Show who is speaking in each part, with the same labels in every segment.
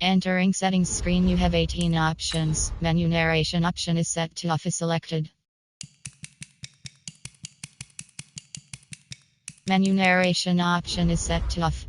Speaker 1: Entering settings screen, you have 18 options. Menu narration option is set to off is selected. Menu narration option is set to off.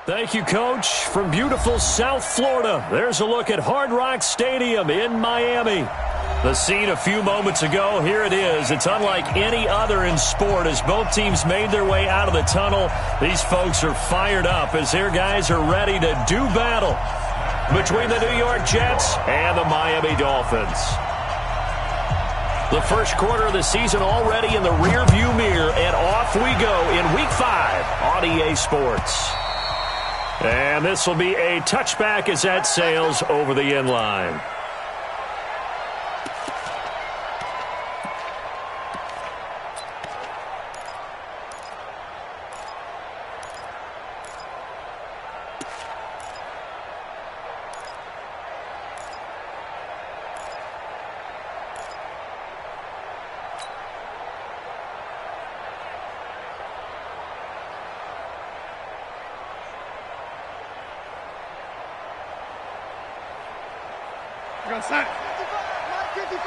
Speaker 2: Thank you, Coach. From beautiful South Florida, there's a look at Hard Rock Stadium in Miami. The scene a few moments ago, here it is. It's unlike any other in sport as both teams made their way out of the tunnel. These folks are fired up as their guys are ready to do battle. between the New York Jets and the Miami Dolphins. The first quarter of the season already in the rearview mirror, and off we go in Week 5 on EA Sports. And this will be a touchback as that sails over the end line.
Speaker 3: Set. 55, 55.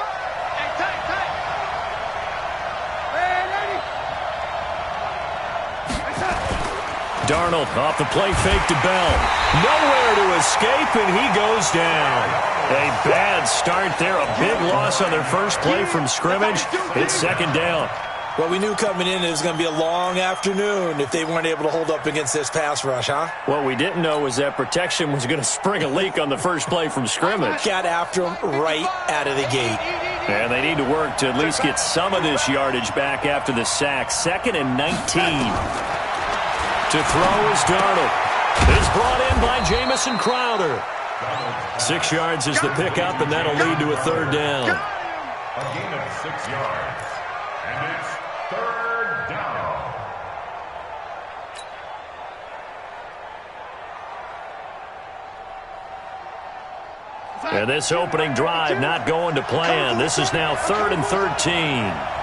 Speaker 3: Hey, tight. Ready.
Speaker 2: Darnold off the play fake to Bell. Nowhere to escape, and he goes down. A bad start there. A big loss on their first play from scrimmage. It's second down.
Speaker 4: Well, we knew coming in it was going to be a long afternoon if they weren't able to hold up against this pass rush, huh?
Speaker 2: What we didn't know was that protection was going to spring a leak on the first play from scrimmage.
Speaker 4: Got after him right out of the gate.
Speaker 2: And they need to work to at least get some of this yardage back after the sack. 2nd and 19. To throw is Darnold. It's brought in by Jamison Crowder. 6 yards is the pickup, and that'll lead to a third down.
Speaker 5: A gain of 6 yards. And it's third down.
Speaker 2: And this opening drive not going to plan. This is now 3rd and 13.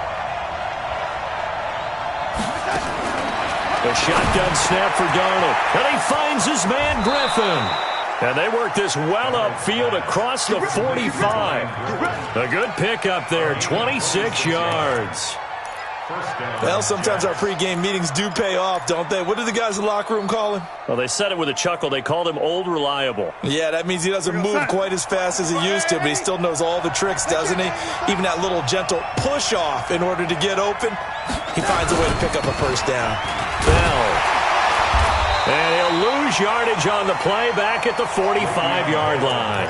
Speaker 2: A shotgun snap for Darnold. And he finds his man Griffin. And they work this well upfield across the 45. A good pickup there, 26 yards.
Speaker 4: Well, sometimes our pregame meetings do pay off, don't they? What do the guys in the locker room call him?
Speaker 2: Well, they said it with a chuckle. They called him Old Reliable.
Speaker 4: Yeah, that means he doesn't move quite as fast as he used to, but he still knows all the tricks, doesn't he? Even that little gentle push-off in order to get open, he finds a way to pick up a first down.
Speaker 2: Bell. And he'll lose yardage on the play back at the 45-yard line.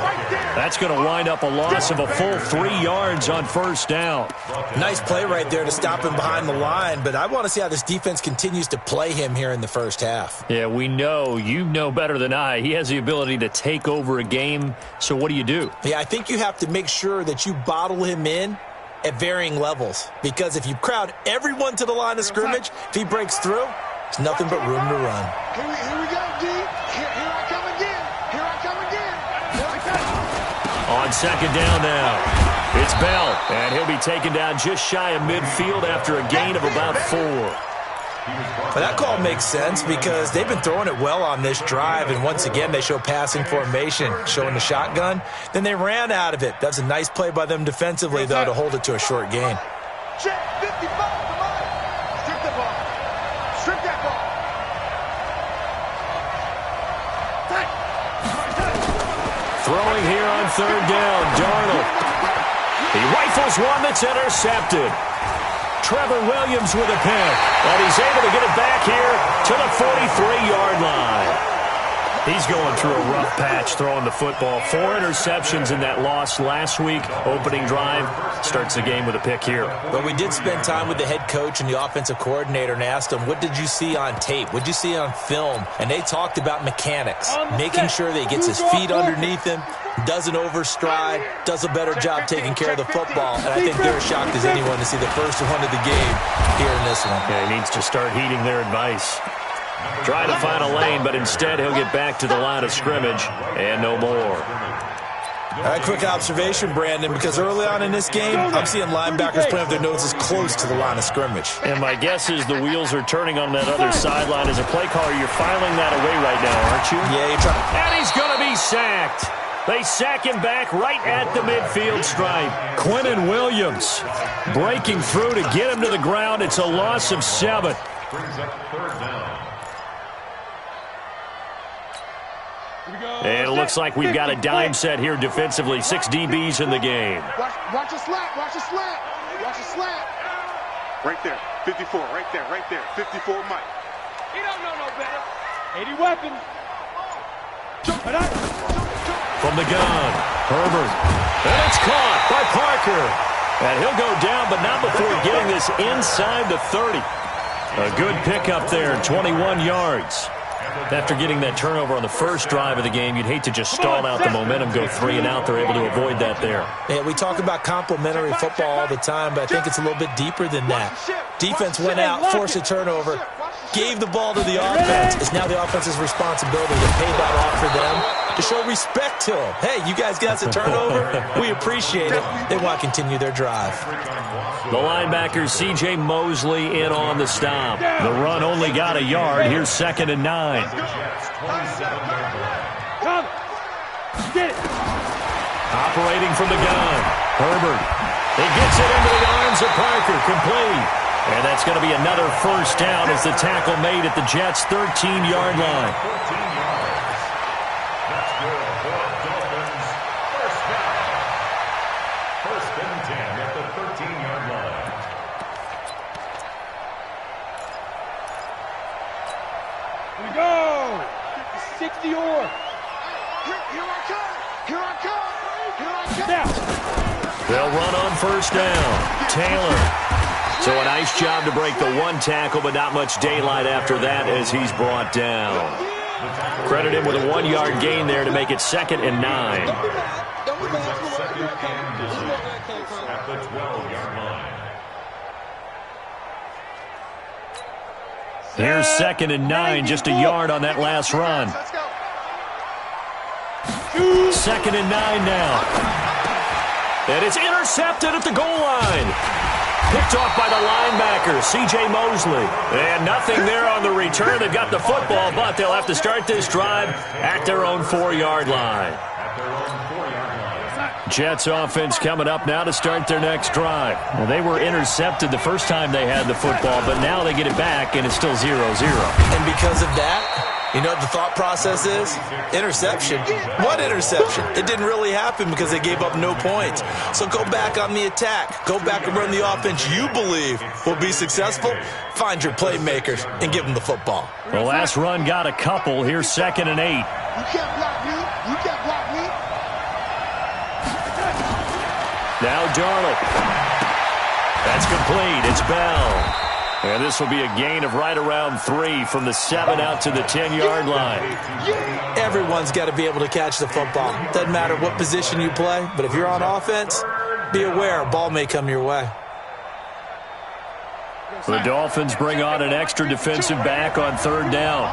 Speaker 2: That's going to wind up a loss of a full 3 yards on first down.
Speaker 4: Nice play right there to stop him behind the line, but I want to see how this defense continues to play him here in the first half.
Speaker 2: Yeah, we know. You know better than I. He has the ability to take over a game, so what do you do?
Speaker 4: Yeah, I think you have to make sure that you bottle him in at varying levels, because if you crowd everyone to the line of scrimmage, if he breaks through, there's nothing but room to run.
Speaker 3: Here we go, D. Here I come again.
Speaker 2: On second down now, it's Bell, and he'll be taken down just shy of midfield after a gain of about 4.
Speaker 4: But that call makes sense because they've been throwing it well on this drive, and once again they show passing formation, showing the shotgun. Then they ran out of it. That's a nice play by them defensively, though, to hold it to a short gain.
Speaker 3: Check 55, come on. Strip the ball. Strip that ball.
Speaker 2: Throwing here on third down, Darnold. He rifles one that's intercepted. Trevor Williams with a pick, and he's able to get it back here to the 43-yard line. He's going through a rough patch throwing the football. 4 interceptions in that loss last week. Opening drive starts the game with a pick here.
Speaker 4: But we did spend time with the head coach and the offensive coordinator and asked them, what did you see on tape? What did you see on film? And they talked about mechanics, making sure that he gets his feet underneath him, doesn't overstride, does a better job taking care of the football. And I think they're as shocked as anyone to see the first one of the game here in this one.
Speaker 2: Yeah, he needs to start heeding their advice. Trying to find a lane, but instead he'll get back to the line of scrimmage and no more.
Speaker 4: All right, quick observation, Brandon, because early on in this game, I'm seeing linebackers playing with their noses close to the line of scrimmage.
Speaker 2: And my guess is the wheels are turning on that other sideline. As a play caller, you're filing that away right now, aren't you?
Speaker 4: Yeah, you're trying.
Speaker 2: And he's going to be sacked. They sack him back right at the midfield stripe. Quinnen Williams breaking through to get him to the ground. It's a loss of 7.
Speaker 5: Brings up third down.
Speaker 2: And it looks like we've got a dime set here defensively. 6 DBs in the game.
Speaker 3: Watch a slant. Watch a slant. Watch a slant.
Speaker 6: Right there. 54. Right there. Right there. 54 Mike.
Speaker 3: He don't know no better. 80 weapons. Jump.
Speaker 2: from the gun. Herbert. And it's caught by Parker. And he'll go down, but not before getting this inside the 30. A good pickup there, 21 yards. After getting that turnover on the first drive of the game, you'd hate to just stall out the momentum, go 3 and out. They're able to avoid that there.
Speaker 4: Yeah, we talk about complementary football all the time, but I think it's a little bit deeper than that. Defense went out, forced a turnover, gave the ball to the offense. It's now the offense's responsibility to pay that off for them, to show respect to them. Hey, you guys got the turnover? We appreciate it. They want to continue their drive.
Speaker 2: The linebacker, C.J. Mosley, in on the stop. The run only got a yard. Here's 2nd and 9. Operating from the gun. Herbert. He gets it into the arms of Parker. Complete. And that's going to be another first down as the tackle made at the Jets' 13-yard line.
Speaker 5: That's good for Dolphins. First down. 1st and 10 at the 13-yard line.
Speaker 3: Here we go. 60 or. Here I come. Here I come. Here I come. Now.
Speaker 2: They'll run on first down. Taylor. So a nice job to break the one tackle, but not much daylight after that as he's brought down. Credit him with a 1-yard gain there to make it 2nd and 9.
Speaker 5: At the 12-yard line.
Speaker 2: Here's 2nd and 9, just a yard on that last run. 2nd and 9 now. And it's intercepted at the goal line. Picked off by the linebacker, C.J. Mosley. And nothing there on the return. They've got the football, but they'll have to start this drive at their own 4-yard line. Jets offense coming up now to start their next drive. Well, they were intercepted the first time they had the football, but now they get it back, and it's still 0-0.
Speaker 4: And because of that, you know what the thought process is? Interception. What interception? It didn't really happen because they gave up no points. So go back on the attack. Go back and run the offense you believe will be successful. Find your playmakers and give them the football.
Speaker 2: The last run got a couple. Here's 2nd and 8.
Speaker 3: You can't block me. You can't block me.
Speaker 2: Now Darnold. That's complete. It's Bell. And this will be a gain of right around 3 from the 7 out to the 10-yard line.
Speaker 4: Everyone's got to be able to catch the football. Doesn't matter what position you play, but if you're on offense, be aware a ball may come your way.
Speaker 2: The Dolphins bring on an extra defensive back on 3rd down.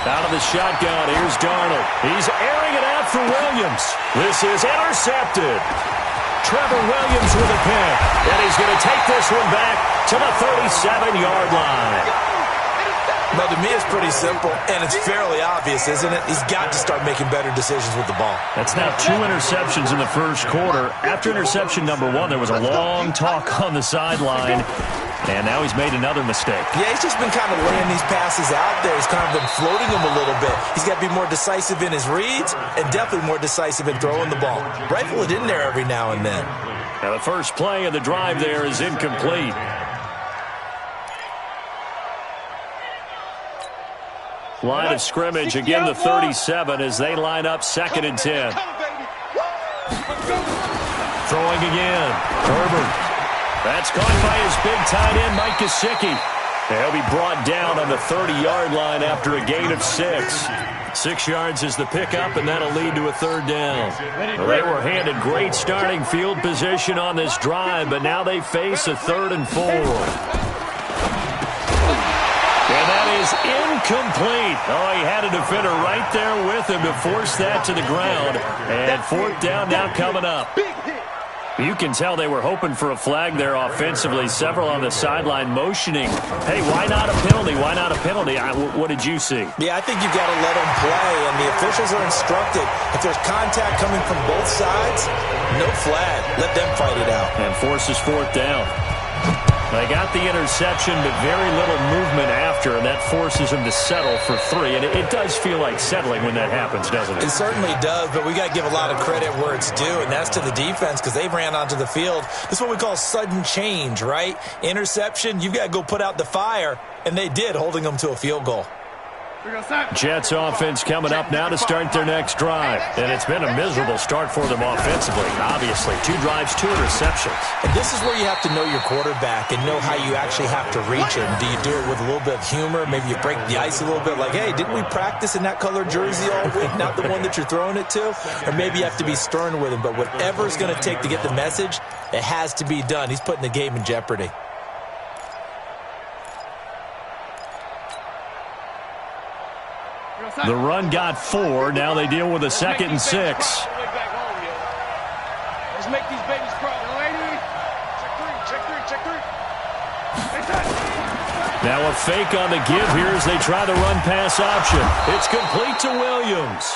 Speaker 2: Out of the shotgun, here's Darnold. He's airing it out for Williams. This is intercepted. Trevor Williams with a pick. And he's going to take this one back to the 37-yard line.
Speaker 4: But to me, it's pretty simple, and it's fairly obvious, isn't it? He's got to start making better decisions with the ball.
Speaker 2: That's now 2 interceptions in the first quarter. After interception number 1, there was a long talk on the sideline. And now he's made another mistake.
Speaker 4: Yeah, he's just been kind of laying these passes out there. He's kind of been floating them a little bit. He's got to be more decisive in his reads and definitely more decisive in throwing the ball. Rifle it in there every now and then.
Speaker 2: Now the first play of the drive there is incomplete. Line of scrimmage, again the 37 as they line up 2nd and 10. Throwing again. Herbert. That's caught by his big tight end, Mike Gesicki. He'll be brought down on the 30-yard line after a gain of 6. 6 yards is the pickup, and that'll lead to a 3rd down. Well, they were handed great starting field position on this drive, but now they face a 3rd and 4. And that is incomplete. Oh, he had a defender right there with him to force that to the ground. And 4th down now coming up. You can tell they were hoping for a flag there offensively. Several on the sideline motioning, hey, why not a penalty? Why not a penalty? What did you see?
Speaker 4: Yeah, I think you've got to let them play, and the officials are instructed. If there's contact coming from both sides, no flag. Let them fight it out.
Speaker 2: And forces 4th down. They got the interception, but very little movement after, and that forces them to settle for 3. And it does feel like settling when that happens, doesn't it?
Speaker 4: It certainly does, but we got to give a lot of credit where it's due, and that's to the defense because they ran onto the field. This is what we call sudden change, right? Interception, you've got to go put out the fire, and they did, holding them to a field goal.
Speaker 2: Jets offense coming up now to start their next drive. And it's been a miserable start for them offensively, obviously. 2 drives, 2 interceptions.
Speaker 4: And this is where you have to know your quarterback and know how you actually have to reach him. Do you do it with a little bit of humor? Maybe you break the ice a little bit like, hey, didn't we practice in that color jersey all week, not the one that you're throwing it to? Or maybe you have to be stern with him. But whatever it's going to take to get the message, it has to be done. He's putting the game in jeopardy.
Speaker 2: The run got 4. Now they deal with a 2nd and 6.
Speaker 3: Let's make these babies proud. Check three.
Speaker 2: Now a fake on the give here as they try the run-pass option. It's complete to Williams.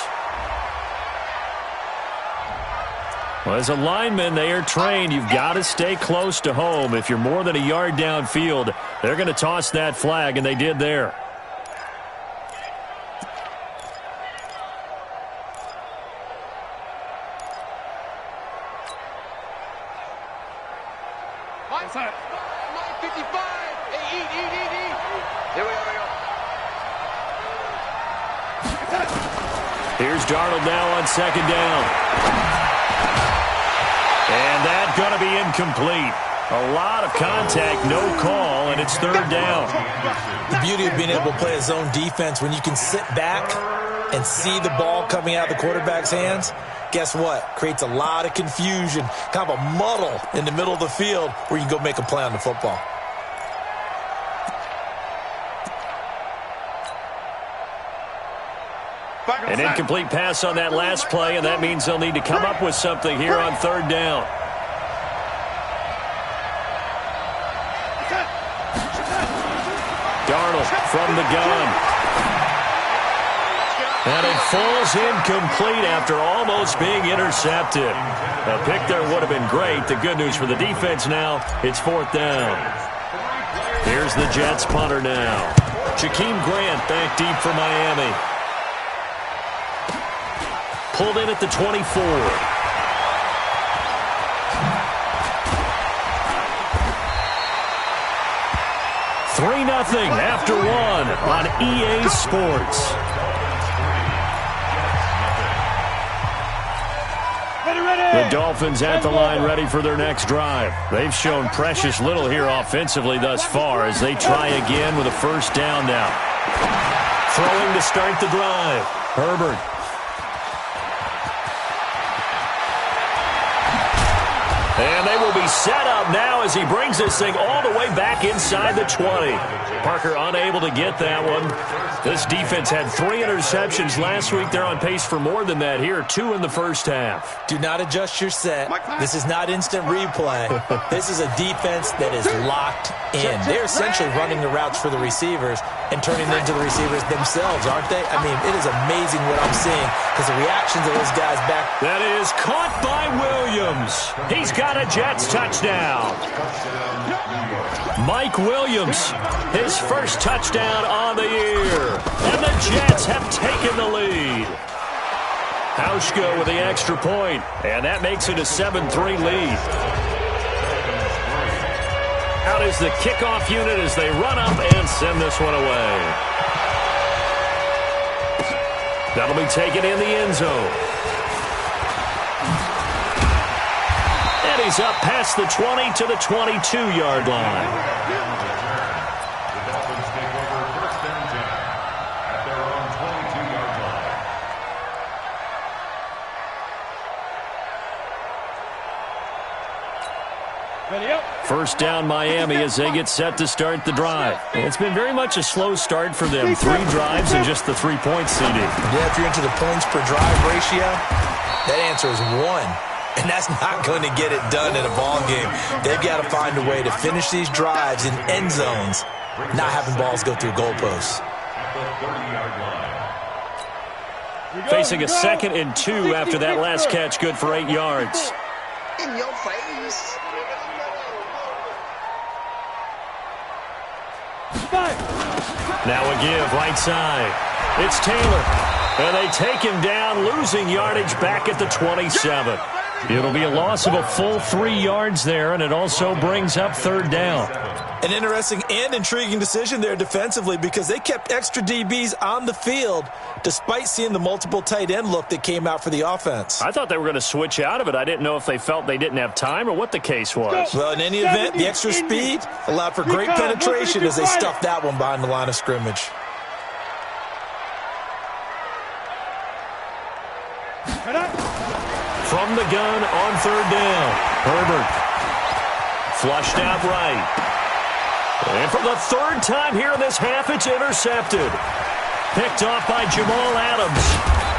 Speaker 2: Well, as a lineman, they are trained. You've got to stay close to home. If you're more than a yard downfield, they're going to toss that flag, and they did there.
Speaker 3: Mike 55. Hey, eat. Here we go.
Speaker 2: Here's Darnold now on 2nd down. And that's going to be incomplete. A lot of contact, no call, and it's 3rd down.
Speaker 4: The beauty of being able to play a zone defense, when you can sit back and see the ball coming out of the quarterback's hands, guess what? Creates a lot of confusion, kind of a muddle in the middle of the field where you can go make a play on the football.
Speaker 2: An incomplete pass on that last play, and that means they'll need to come up with something here on 3rd down. Darnold from the gun. And it falls incomplete after almost being intercepted. A pick there would have been great. The good news for the defense now, it's 4th down. Here's the Jets punter now. Jakeem Grant back deep for Miami. Pulled in at the 24. Three 3-0 after 1 on EA Sports. The Dolphins at the line ready for their next drive. They've shown precious little here offensively thus far as they try again with a 1st down now. Throwing to start the drive. Herbert. And they will be set up now as he brings this thing all the way back inside the 20. Parker unable to get that one. This defense had 3 interceptions last week. They're on pace for more than that here. 2 in the first half.
Speaker 4: Do not adjust your set. This is not instant replay. This is a defense that is locked in. They're essentially running the routes for the receivers and turning them into the receivers themselves, aren't they? I mean, it is amazing what I'm seeing because the reactions of those guys back.
Speaker 2: That is caught by Williams. He's got a Jets touchdown. Mike Williams, his first touchdown on the year. And the Jets have taken the lead. Hauschka with the extra point, and that makes it a 7-3 lead. Out is the kickoff unit as they run up and send this one away. That'll be taken in the end zone. And he's up past the 20 to the 22-yard line.
Speaker 5: The Dolphins take over 1st and 10 at their own 22-yard line.
Speaker 2: First down Miami as they get set to start the drive. It's been very much a slow start for them. 3 drives and just the 3-point CD.
Speaker 4: Yeah, if you're into the points per drive ratio, that answer is 1. And that's not going to get it done in a ball game. They've got to find a way to finish these drives in end zones, not having balls go through goalposts.
Speaker 5: At the 30-yard line.
Speaker 2: Facing a 2nd and 2 after that last catch, good for 8 yards.
Speaker 7: In your face.
Speaker 2: Now a give right side. It's Taylor. And they take him down, losing yardage back at the 27. It'll be a loss of a full 3 yards there, and it also brings up third down.
Speaker 4: An interesting and intriguing decision there defensively because they kept extra DBs on the field despite seeing the multiple tight end look that came out for the offense.
Speaker 2: I thought they were going to switch out of it. I didn't know if they felt they didn't have time or what the case was.
Speaker 4: Well, in any event, the extra speed allowed for great penetration as they stuffed that one behind the line of scrimmage.
Speaker 2: From the gun on third down, Herbert flushed out right. And for the third time here in this half, it's intercepted. Picked off by Jamal Adams.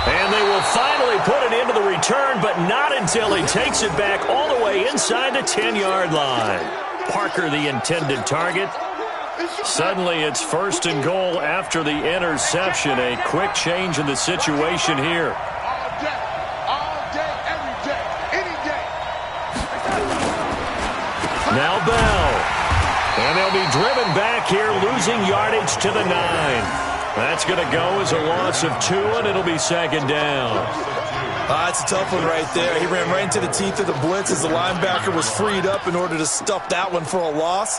Speaker 2: And they will finally put it into the return, but not until he takes it back all the way inside the 10-yard line. Parker, the intended target. Suddenly, it's first and goal after the interception. A quick change in the situation here. Now Bell. And they'll be driven back here, losing yardage to the 9. That's going to go as a loss of 2, and it'll be second down.
Speaker 4: That's a tough one right there. He ran right into the teeth of the blitz as the linebacker was freed up in order to stuff that one for a loss.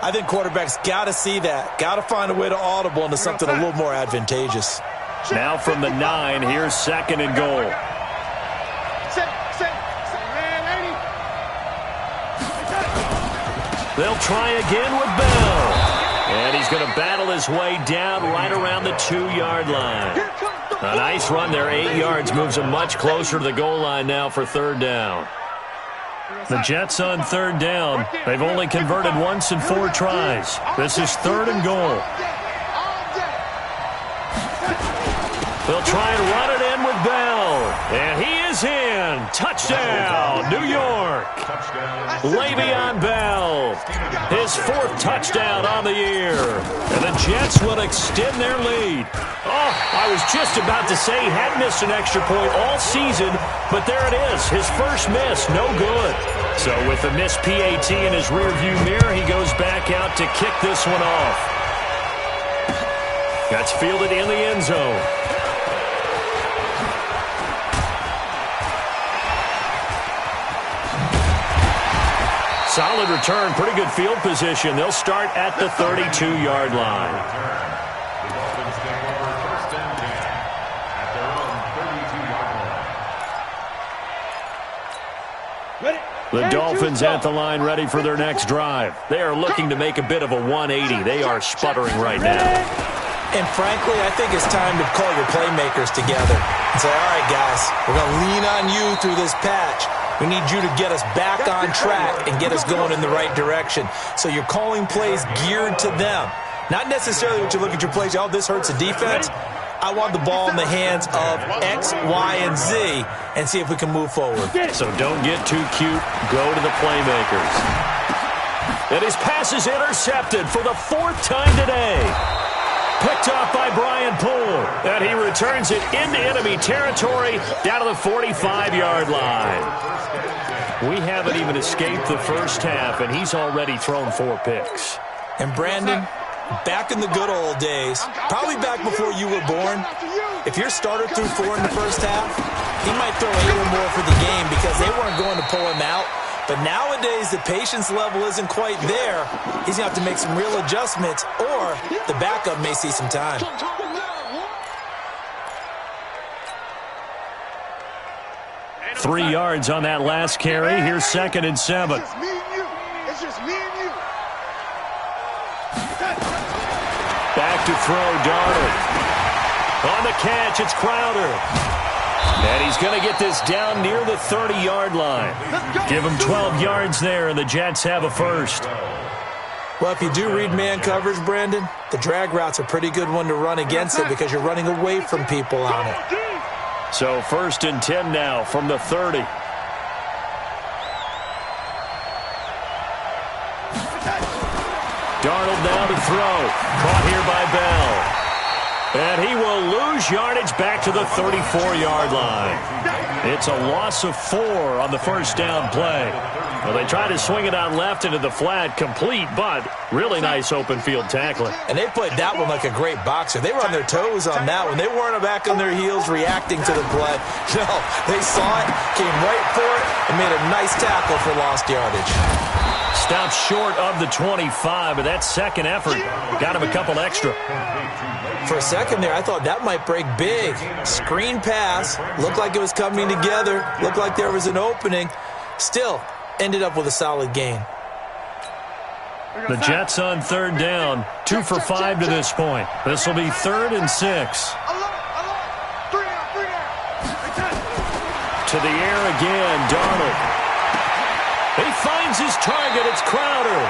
Speaker 4: I think quarterbacks got to see that. Got to find a way to audible into something a little more advantageous.
Speaker 2: Now from the 9, here's second and goal. They'll try again with Bell. And he's going to battle his way down right around the 2-yard line. A nice run there, 8 yards, moves him much closer to the goal line now for third down. The Jets on third down. They've only converted once in 4 tries. This is third and goal. They'll try and run it in with Bell. And he is in. Touchdown, New York. Le'Veon Bell, his 4th touchdown on the year. And the Jets will extend their lead. Oh, I was just about to say he hadn't missed an extra point all season, but there it is, his first miss, no good. So with the missed PAT in his rearview mirror, he goes back out to kick this one off. That's fielded in the end zone. Solid return, pretty good field position. They'll start at the 32-yard line.
Speaker 5: The Dolphins take over first and 10 at their own 32-yard line.
Speaker 2: The Dolphins at the line, ready for their next drive. They are looking to make a bit of a 180. They are sputtering right now.
Speaker 4: And frankly, I think it's time to call your playmakers together and say, all right, guys, we're going to lean on you through this patch. We need you to get us back on track and get us going in the right direction. So you're calling plays geared to them. Not necessarily what you look at your plays, oh, this hurts the defense. I want the ball in the hands of X, Y, and Z and see if we can move forward.
Speaker 2: So don't get too cute. Go to the playmakers. And his pass is intercepted for the 4th time today. Picked off by Brian Poole. And he returns it into enemy territory down to the 45-yard line. We haven't even escaped the first half, and he's already thrown 4 picks.
Speaker 4: And Brandon, back in the good old days, probably back before you were born, if your starter threw 4 in the first half, he might throw 8 or more for the game because they weren't going to pull him out. But nowadays, the patience level isn't quite there. He's going to have to make some real adjustments, or the backup may see some time.
Speaker 2: Three yards on that last carry. Here's second and 7.
Speaker 3: It's just me and you. It's just me and you.
Speaker 2: Back to throw, Darnold. On the catch, it's Crowder. And he's going to get this down near the 30-yard line. Give him 12 yards there, and the Jets have a first.
Speaker 4: Well, if you do read man coverage, Brandon, the drag route's a pretty good one to run against it because you're running away from people on it.
Speaker 2: So first and 10 now from the 30. Darnold now to throw. Caught here by Bell. And he will lose yardage back to the 34-yard line. It's a loss of 4 on the first down play. Well, they tried to swing it out left into the flat, complete, but really nice open field tackling.
Speaker 4: And they played that one like a great boxer. They were on their toes on that one. They weren't back on their heels reacting to the play. No, they saw it, came right for it, and made a nice tackle for lost yardage.
Speaker 2: Stopped short of the 25, but that second effort got him a couple extra.
Speaker 4: For a second there, I thought that might break big. Screen pass, looked like it was coming together, looked like there was an opening. Still, ended up with a solid gain.
Speaker 2: The Jets on third down, 2 for 5 to this point. This will be 3rd and 6. To the air again, Darnold. He finds his target. It's Crowder.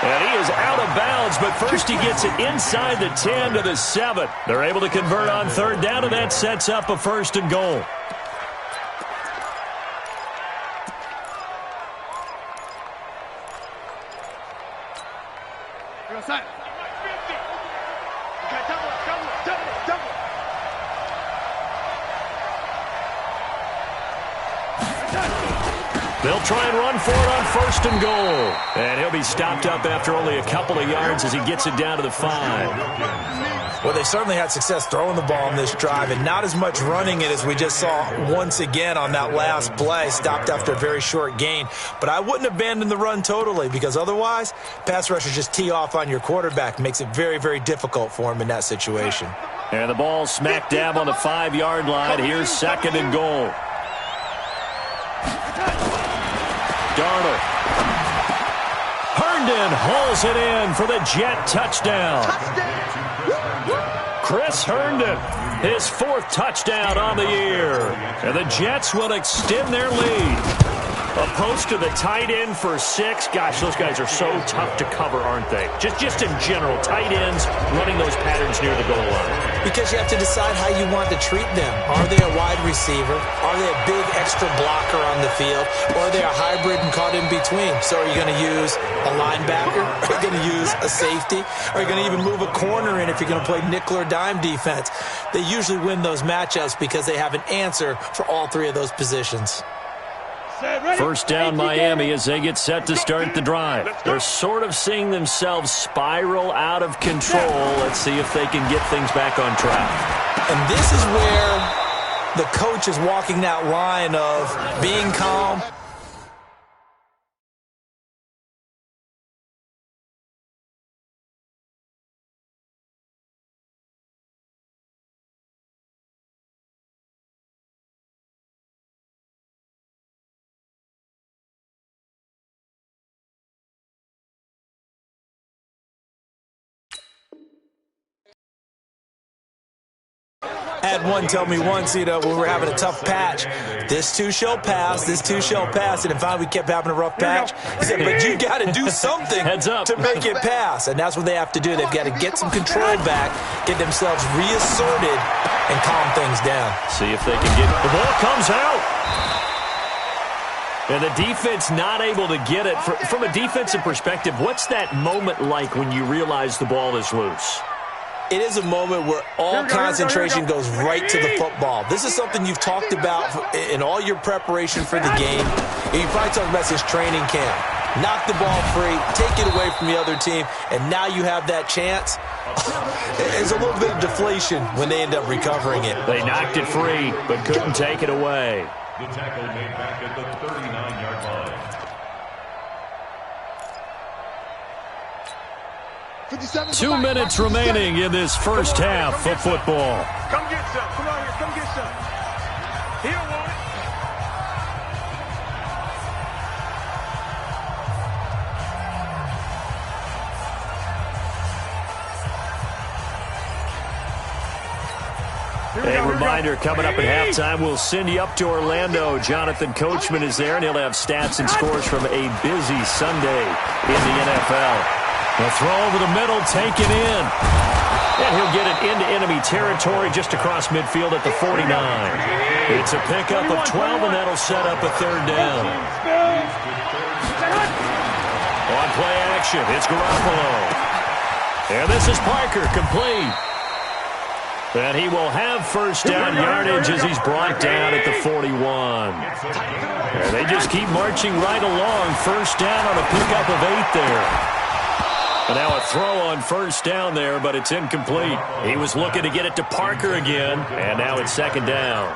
Speaker 2: And he is out of bounds, but first he gets it inside the 10 to the 7. They're able to convert on third down, and that sets up a 1st and goal. They'll try and run for it on 1st and goal. And he'll be stopped up after only a couple of yards as he gets it down to the 5.
Speaker 4: Well, they certainly had success throwing the ball on this drive, and not as much running it as we just saw once again on that last play, stopped after a very short gain. But I wouldn't abandon the run totally, because otherwise, pass rushers just tee off on your quarterback. Makes it very, very difficult for him in that situation.
Speaker 2: And the ball smack dab on the 5-yard line. Here's 2nd and goal. Darnold. Herndon hauls it in for the Jet touchdown. Chris Herndon, his 4th touchdown on the year. And the Jets will extend their lead. A post to the tight end for 6. Gosh, those guys are so tough to cover, aren't they? Just in general, tight ends running those patterns near the goal line.
Speaker 4: Because you have to decide how you want to treat them. Are they a wide receiver? Are they a big extra blocker on the field? Or are they a hybrid and caught in between? So are you going to use a linebacker? Are you going to use a safety? Are you going to even move a corner in if you're going to play nickel or dime defense? They usually win those matchups because they have an answer for all 3 of those positions.
Speaker 2: First down Miami as they get set to start the drive. They're sort of seeing themselves spiral out of control. Let's see if they can get things back on track.
Speaker 4: And this is where the coach is walking that line of being calm. Had one tell me once, when we were having a tough patch, this too shall pass, this too shall pass. And if we kept having a rough patch, he said, but you got to do something to make it pass. And that's what they have to do. They've got to get some control back, get themselves reasserted, and calm things down.
Speaker 2: See if they can get the ball comes out. And the defense not able to get it. From a defensive perspective, what's that moment like when you realize the ball is loose?
Speaker 4: It is a moment where all concentration goes right to the football. This is something you've talked about in all your preparation for the game. And you probably talked about since training camp. Knock the ball free, take it away from the other team, and now you have that chance. There's a little bit of deflation when they end up recovering it.
Speaker 2: They knocked it free, but couldn't take it away.
Speaker 5: The tackle made back at the 39-yard line.
Speaker 2: 2 minutes remaining in this first half of football.
Speaker 3: Come get some. Come on here. Come get some. He don't want it.
Speaker 2: A reminder, coming up at halftime, we'll send you up to Orlando. Jonathan Coachman is there, and he'll have stats and scores from a busy Sunday in the NFL. The throw over the middle, taken in. And he'll get it into enemy territory just across midfield at the 49. It's a pickup of 12, and that'll set up a 3rd down. On play action, it's Garoppolo. And this is Parker, complete. And he will have first down yardage as he's brought down at the 41. And they just keep marching right along. First down on a pickup of 8 there. And now a throw on first down there, but it's incomplete. He was looking to get it to Parker again, and now it's second down.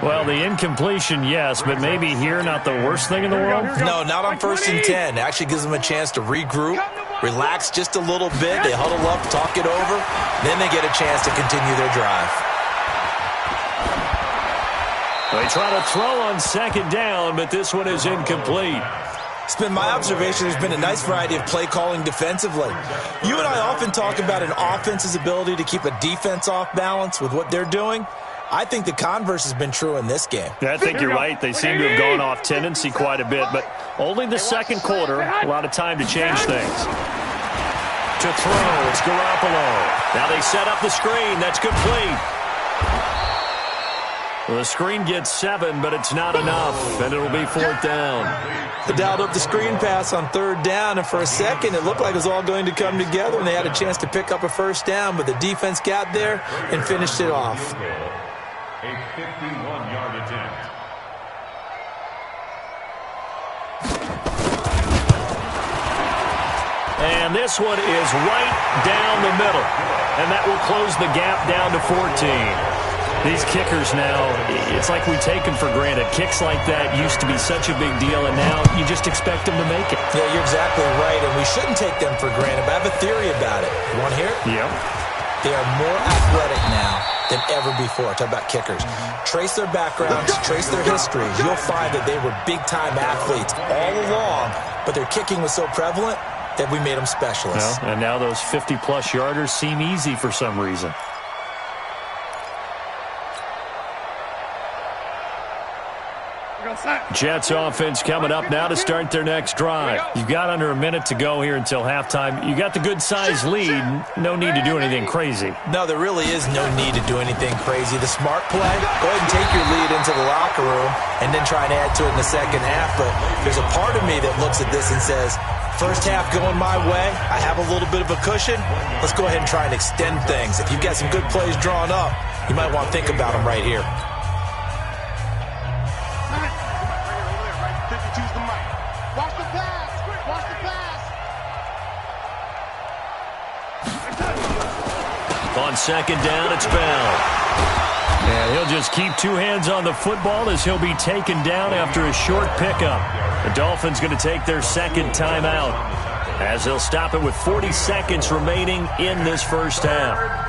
Speaker 2: Well, the incompletion, yes, but maybe here not the worst thing in the world?
Speaker 4: No, not on 1st and 10. Actually gives them a chance to regroup, relax just a little bit. They huddle up, talk it over. Then they get a chance to continue their drive.
Speaker 2: They try to throw on second down, but this one is incomplete.
Speaker 4: It's been my observation there's been a nice variety of play calling defensively. You and I often talk about an offense's ability to keep a defense off balance with what they're doing. I think the converse has been true in this game.
Speaker 2: Yeah, I think you're right. They seem to have gone off tendency quite a bit, but only the second quarter, a lot of time to change things. To throw, it's Garoppolo. Now they set up the screen. That's complete. Well, the screen gets 7, but it's not enough, and it'll be 4th down.
Speaker 4: They dialed up the screen pass on 3rd down, and for a second it looked like it was all going to come together, and they had a chance to pick up a first down, but the defense got there and finished it off.
Speaker 5: A 51-yard attempt.
Speaker 2: And this one is right down the middle, and that will close the gap down to 14. These kickers now, it's like we take them for granted. Kicks like that used to be such a big deal, and now you just expect them to make it.
Speaker 4: Yeah, you're exactly right, and we shouldn't take them for granted, but I have a theory about it. You want to hear it?
Speaker 2: Yep.
Speaker 4: They are more athletic now than ever before. Talk about kickers. Trace their backgrounds, trace their history. You'll find that they were big-time athletes all along, but their kicking was so prevalent that we made them specialists.
Speaker 2: Well, and now those 50-plus yarders seem easy for some reason. Jets offense coming up now to start their next drive. You've got under a minute to go here until halftime. You got the good-sized lead. No need to do anything crazy.
Speaker 4: No, there really is no need to do anything crazy. The smart play, go ahead and take your lead into the locker room and then try and add to it in the second half. But there's a part of me that looks at this and says, first half going my way, I have a little bit of a cushion. Let's go ahead and try and extend things. If you've got some good plays drawn up, you might want to think about them right here.
Speaker 2: On second down, it's Bell. And he'll just keep 2 hands on the football as he'll be taken down after a short pickup. The Dolphins going to take their second timeout as they'll stop it with 40 seconds remaining in this first half.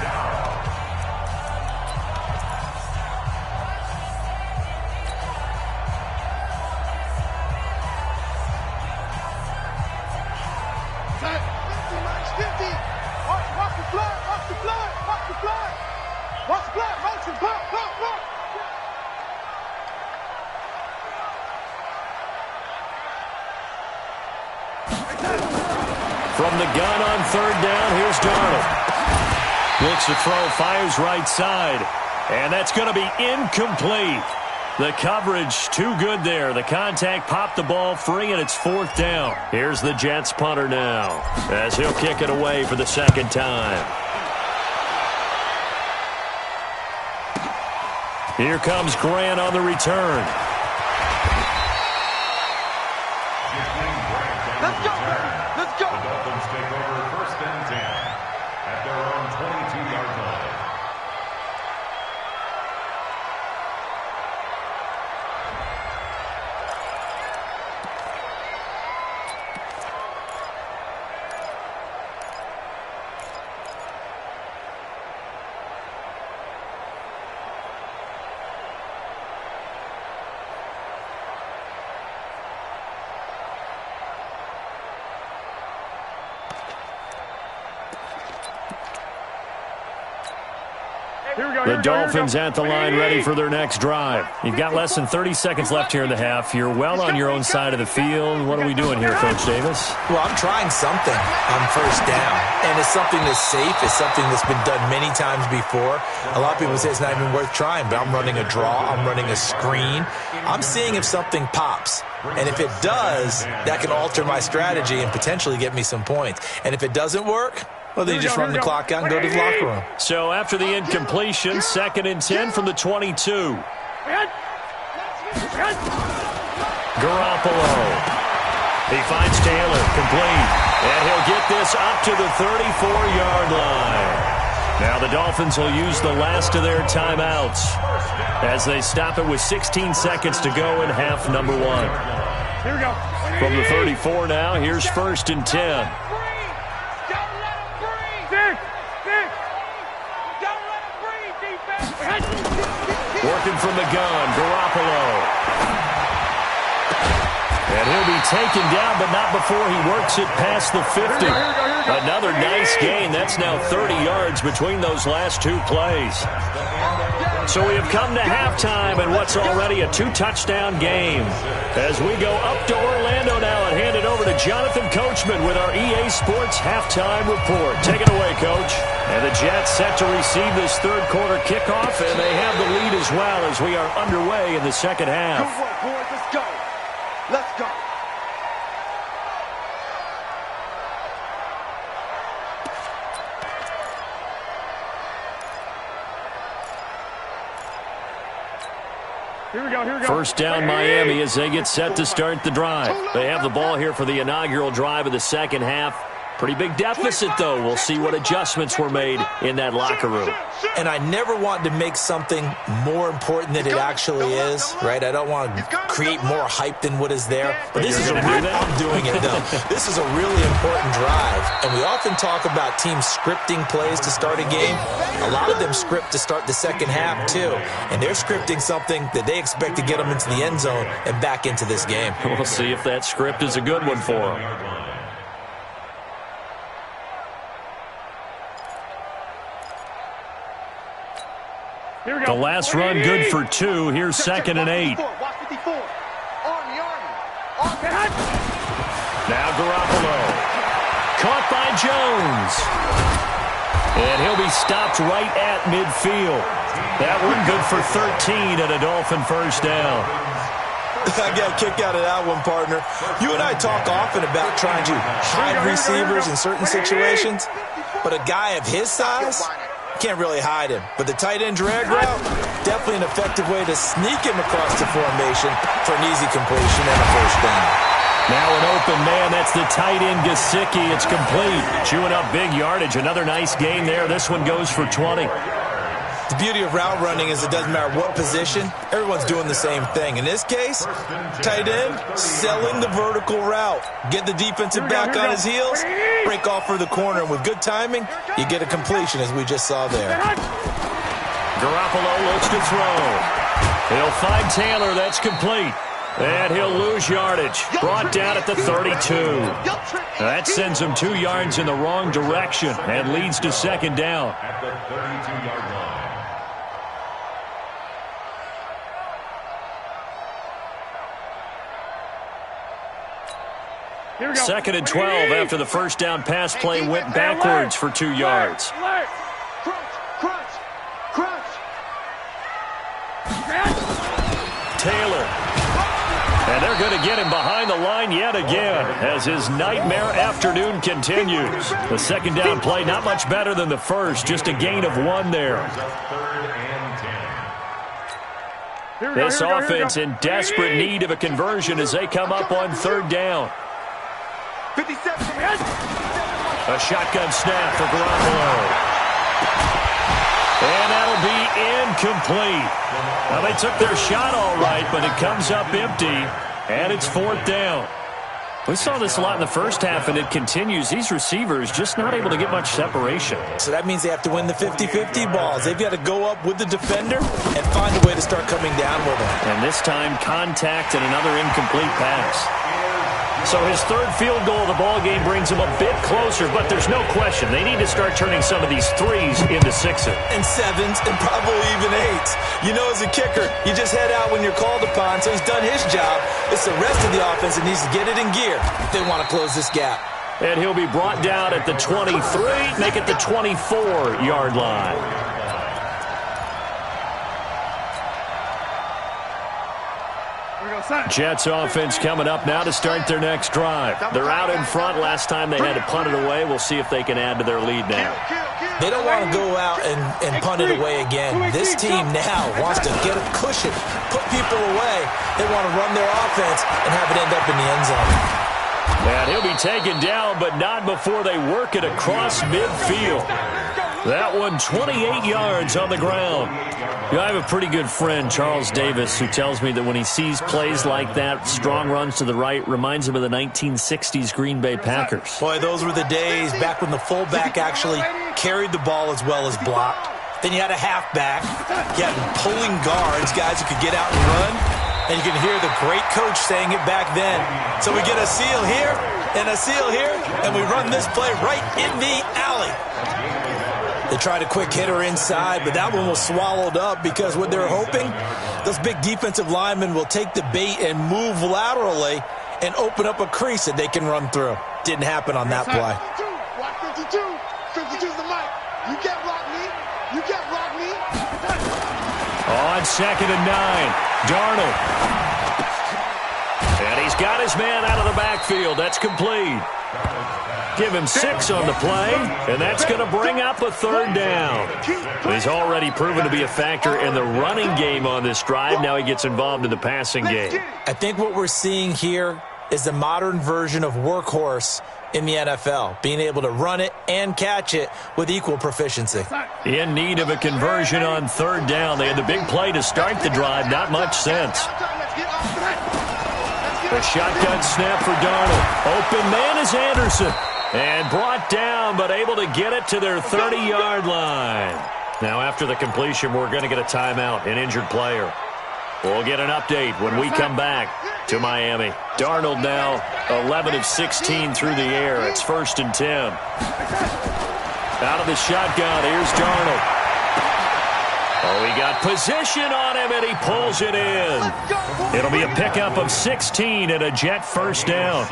Speaker 2: From the gun on 3rd down, here's Darnold. Looks to throw, fires right side. And that's going to be incomplete. The coverage too good there. The contact popped the ball free, and it's 4th down. Here's the Jets punter now as he'll kick it away for the second time. Here comes Grant on the return.
Speaker 3: Let's go! Let's go!
Speaker 5: The Dolphins take over 1st and 10 at their own 22-yard line.
Speaker 2: The Dolphins at the line ready for their next drive. You've got less than 30 seconds left here in the half. You're well on your own side of the field. What are we doing here, Coach Davis?
Speaker 4: Well, I'm trying something on 1st down, and it's something that's safe. It's something that's been done many times before. A lot of people say it's not even worth trying, but I'm running a draw. I'm running a screen. I'm seeing if something pops, and if it does, that can alter my strategy and potentially get me some points. And if it doesn't work, Well, then you just run the clock out and go to the locker room.
Speaker 2: So after the incompletion, 2nd and 10 from the 22. Garoppolo. He finds Taylor, complete. And he'll get this up to the 34-yard line. Now the Dolphins will use the last of their timeouts as they stop it with 16 seconds to go in half number 1.
Speaker 3: Here we go.
Speaker 2: From the 34 now, here's 1st and 10. Working from the gun, Garoppolo. And he'll be taken down, but not before he works it past the 50. Another nice gain. That's now 30 yards between those last 2 plays. So we have come to halftime in what's already a 2-touchdown game. As we go up to Orlando now and hand it over to Jonathan Coachman with our EA Sports halftime report. Take it away, Coach. And the Jets set to receive this third-quarter kickoff, and they have the lead as well as we are underway in the second half.
Speaker 6: Good work, boys. Let's go. Let's go.
Speaker 3: Here we go.
Speaker 2: First down Miami as they get set to start the drive. They have the ball here for the inaugural drive of the second half. Pretty big deficit, though. We'll see what adjustments were made in that locker room.
Speaker 4: And I never want to make something more important than it actually is, right? I don't want to create more hype than what is there. But this is a real, I'm doing it, though. This is a really important drive. And we often talk about teams scripting plays to start a game. A lot of them script to start the second half, too. And they're scripting something that they expect to get them into the end zone and back into this game.
Speaker 2: We'll see if that script is a good one for them. The last run good for 2. Here's 2nd and 8. Now Garoppolo. Caught by Jones. And he'll be stopped right at midfield. That one good for 13 and a Dolphin first down.
Speaker 4: I got a kick out of that one, partner. You and I talk often about trying to hide receivers in certain situations, but a guy of his size can't really hide him. But the tight end drag route, definitely an effective way to sneak him across the formation for an easy completion and a first down.
Speaker 2: Now an open man, that's the tight end Gesicki. It's complete. Chewing up big yardage. Another nice gain there. This one goes for 20.
Speaker 4: The beauty of route running is it doesn't matter what position, everyone's doing the same thing. In this case, tight end, selling the vertical route. Get the defensive back on his heels, break off for the corner. And with good timing, you get a completion as we just saw there.
Speaker 2: Garoppolo looks to throw. He'll find Taylor. That's complete. And he'll lose yardage. Brought down at the 32. That sends him 2 yards in the wrong direction and leads to second down.
Speaker 5: At the 32-yard line.
Speaker 2: Second and 12 after the first down pass play went backwards for 2 yards. Taylor. And they're going to get him behind the line yet again as his nightmare afternoon continues. The second down play not much better than the first, just a gain of 1 there. This offense in desperate need of a conversion as they come up on third down.
Speaker 6: 57.
Speaker 2: A shotgun snap for Garoppolo. And that'll be incomplete. Now, they took their shot all right, but it comes up empty, and it's fourth down. We saw this a lot in the first half, and it continues. These receivers just not able to get much separation.
Speaker 4: So that means they have to win the 50-50 balls. They've got to go up with the defender and find a way to start coming down with them.
Speaker 2: And this time, contact and another incomplete pass. So his third field goal of the ball game brings him a bit closer, but there's no question they need to start turning some of these threes into sixes.
Speaker 4: And sevens, and probably even eights. You know, as a kicker, you just head out when you're called upon, so he's done his job. It's the rest of the offense that needs to get it in gear if they want to close this gap.
Speaker 2: And he'll be brought down at the 23, make it the 24-yard line. Jets offense coming up now to start their next drive. They're out in front. Last time they had to punt it away. We'll see if they can add to their lead now.
Speaker 4: They don't want to go out and punt it away again. This team now wants to get a cushion, put people away. They want to run their offense and have it end up in the end zone.
Speaker 2: And he'll be taken down, but not before they work it across midfield. That one 28 yards on the ground. I have a pretty good friend, Charles Davis, who tells me that when he sees plays like that, strong runs to the right, reminds him of the 1960s Green Bay Packers.
Speaker 4: Boy, those were the days back when the fullback actually carried the ball as well as blocked. Then you had a halfback. You had pulling guards, guys who could get out and run. And you can hear the great coach saying it back then. So we get a seal here and a seal here, and we run this play right in the alley. They tried a quick hitter inside, but that one was swallowed up because what they're hoping, those big defensive linemen will take the bait and move laterally and open up a crease that they can run through. Didn't happen on that play.
Speaker 3: Watch 52. 52's the mic. You get rock me. You get rock me.
Speaker 2: On 2nd and 9, Darnold. And he's got his man out of the backfield. That's complete. Give him 6 on the play, and that's going to bring up a 3rd down. He's already proven to be a factor in the running game on this drive. Now he gets involved in the passing game.
Speaker 4: I think what we're seeing here is the modern version of workhorse in the NFL, being able to run it and catch it with equal proficiency.
Speaker 2: In need of a conversion on 3rd down. They had the big play to start the drive. Not much sense. A shotgun snap for Darnold. Open man is Anderson. And brought down, but able to get it to their 30-yard line. Now, after the completion, we're going to get a timeout, an injured player. We'll get an update when we come back to Miami. Darnold now 11 of 16 through the air. It's 1st and 10. Out of the shotgun, here's Darnold. Oh, he got position on him, and he pulls it in. It'll be a pickup of 16 and a Jet 1st down.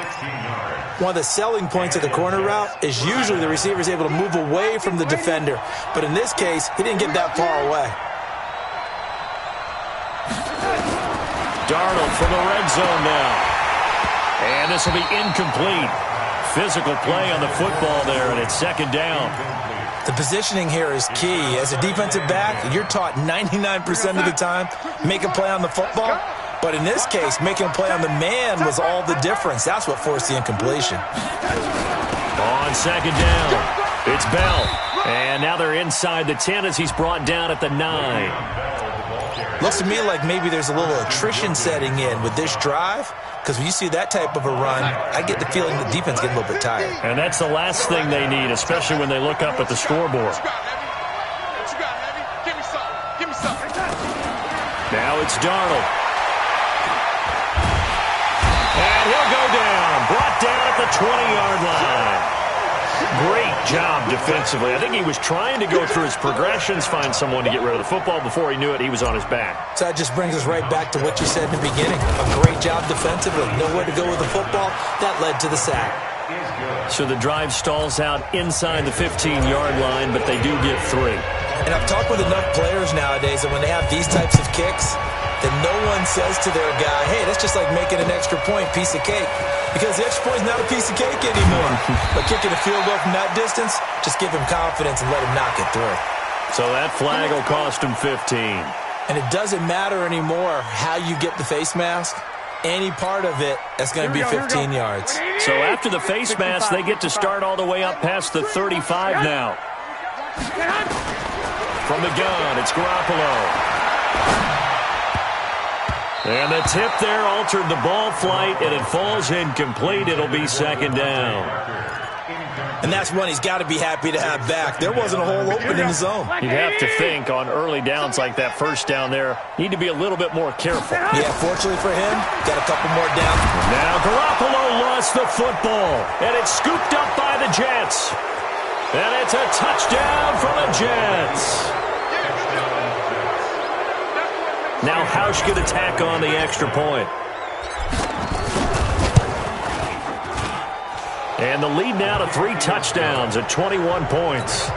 Speaker 4: One of the selling points of the corner route is usually the receiver is able to move away from the defender. But in this case, he didn't get that far away.
Speaker 2: Darnold from the red zone now. And this will be incomplete. Physical play on the football there, and it's 2nd down.
Speaker 4: The positioning here is key. As a defensive back, you're taught 99% of the time, make a play on the football. But in this case, making a play on the man was all the difference. That's what forced the incompletion.
Speaker 2: On 2nd down, it's Bell. And now they're inside the 10 as he's brought down at the 9.
Speaker 4: Looks to me like maybe there's a little attrition setting in with this drive. Because when you see that type of a run, I get the feeling the defense gets a little bit tired.
Speaker 2: And that's the last thing they need, especially when they look up at the scoreboard. Now it's Darnold. And he'll go down. Brought down at the 20-yard line. Great job defensively. I think he was trying to go through his progressions, find someone to get rid of the football. Before he knew it, he was on his back.
Speaker 4: So that just brings us right back to what you said in the beginning. A great job defensively. Nowhere to go with the football. That led to the sack.
Speaker 2: So the drive stalls out inside the 15-yard line, but they do get 3.
Speaker 4: And I've talked with enough players nowadays that when they have these types of kicks, that no one says to their guy, hey, that's just like making an extra point, piece of cake. Because the extra point is not a piece of cake anymore. But kicking a field goal from that distance, just give him confidence and let him knock it through.
Speaker 2: So that flag will cost him 15.
Speaker 4: And it doesn't matter anymore how you get the face mask. Any part of it, that's going to be 15 yards.
Speaker 2: So after the face mask, they get to start all the way up past the 35 now. From the gun, it's Garoppolo. And the tip there altered the ball flight, and it falls incomplete. It'll be 2nd down.
Speaker 4: And that's one he's got to be happy to have back. There wasn't a hole open in the zone.
Speaker 2: You'd have to think on early downs like that 1st down there, need to be a little bit more careful.
Speaker 4: Yeah, fortunately for him, got a couple more down.
Speaker 2: Now Garoppolo lost the football, and it's scooped up by the Jets. And it's a touchdown for the Jets. Now Hausch could attack on the extra point. And the lead now to 3 touchdowns at 21 points.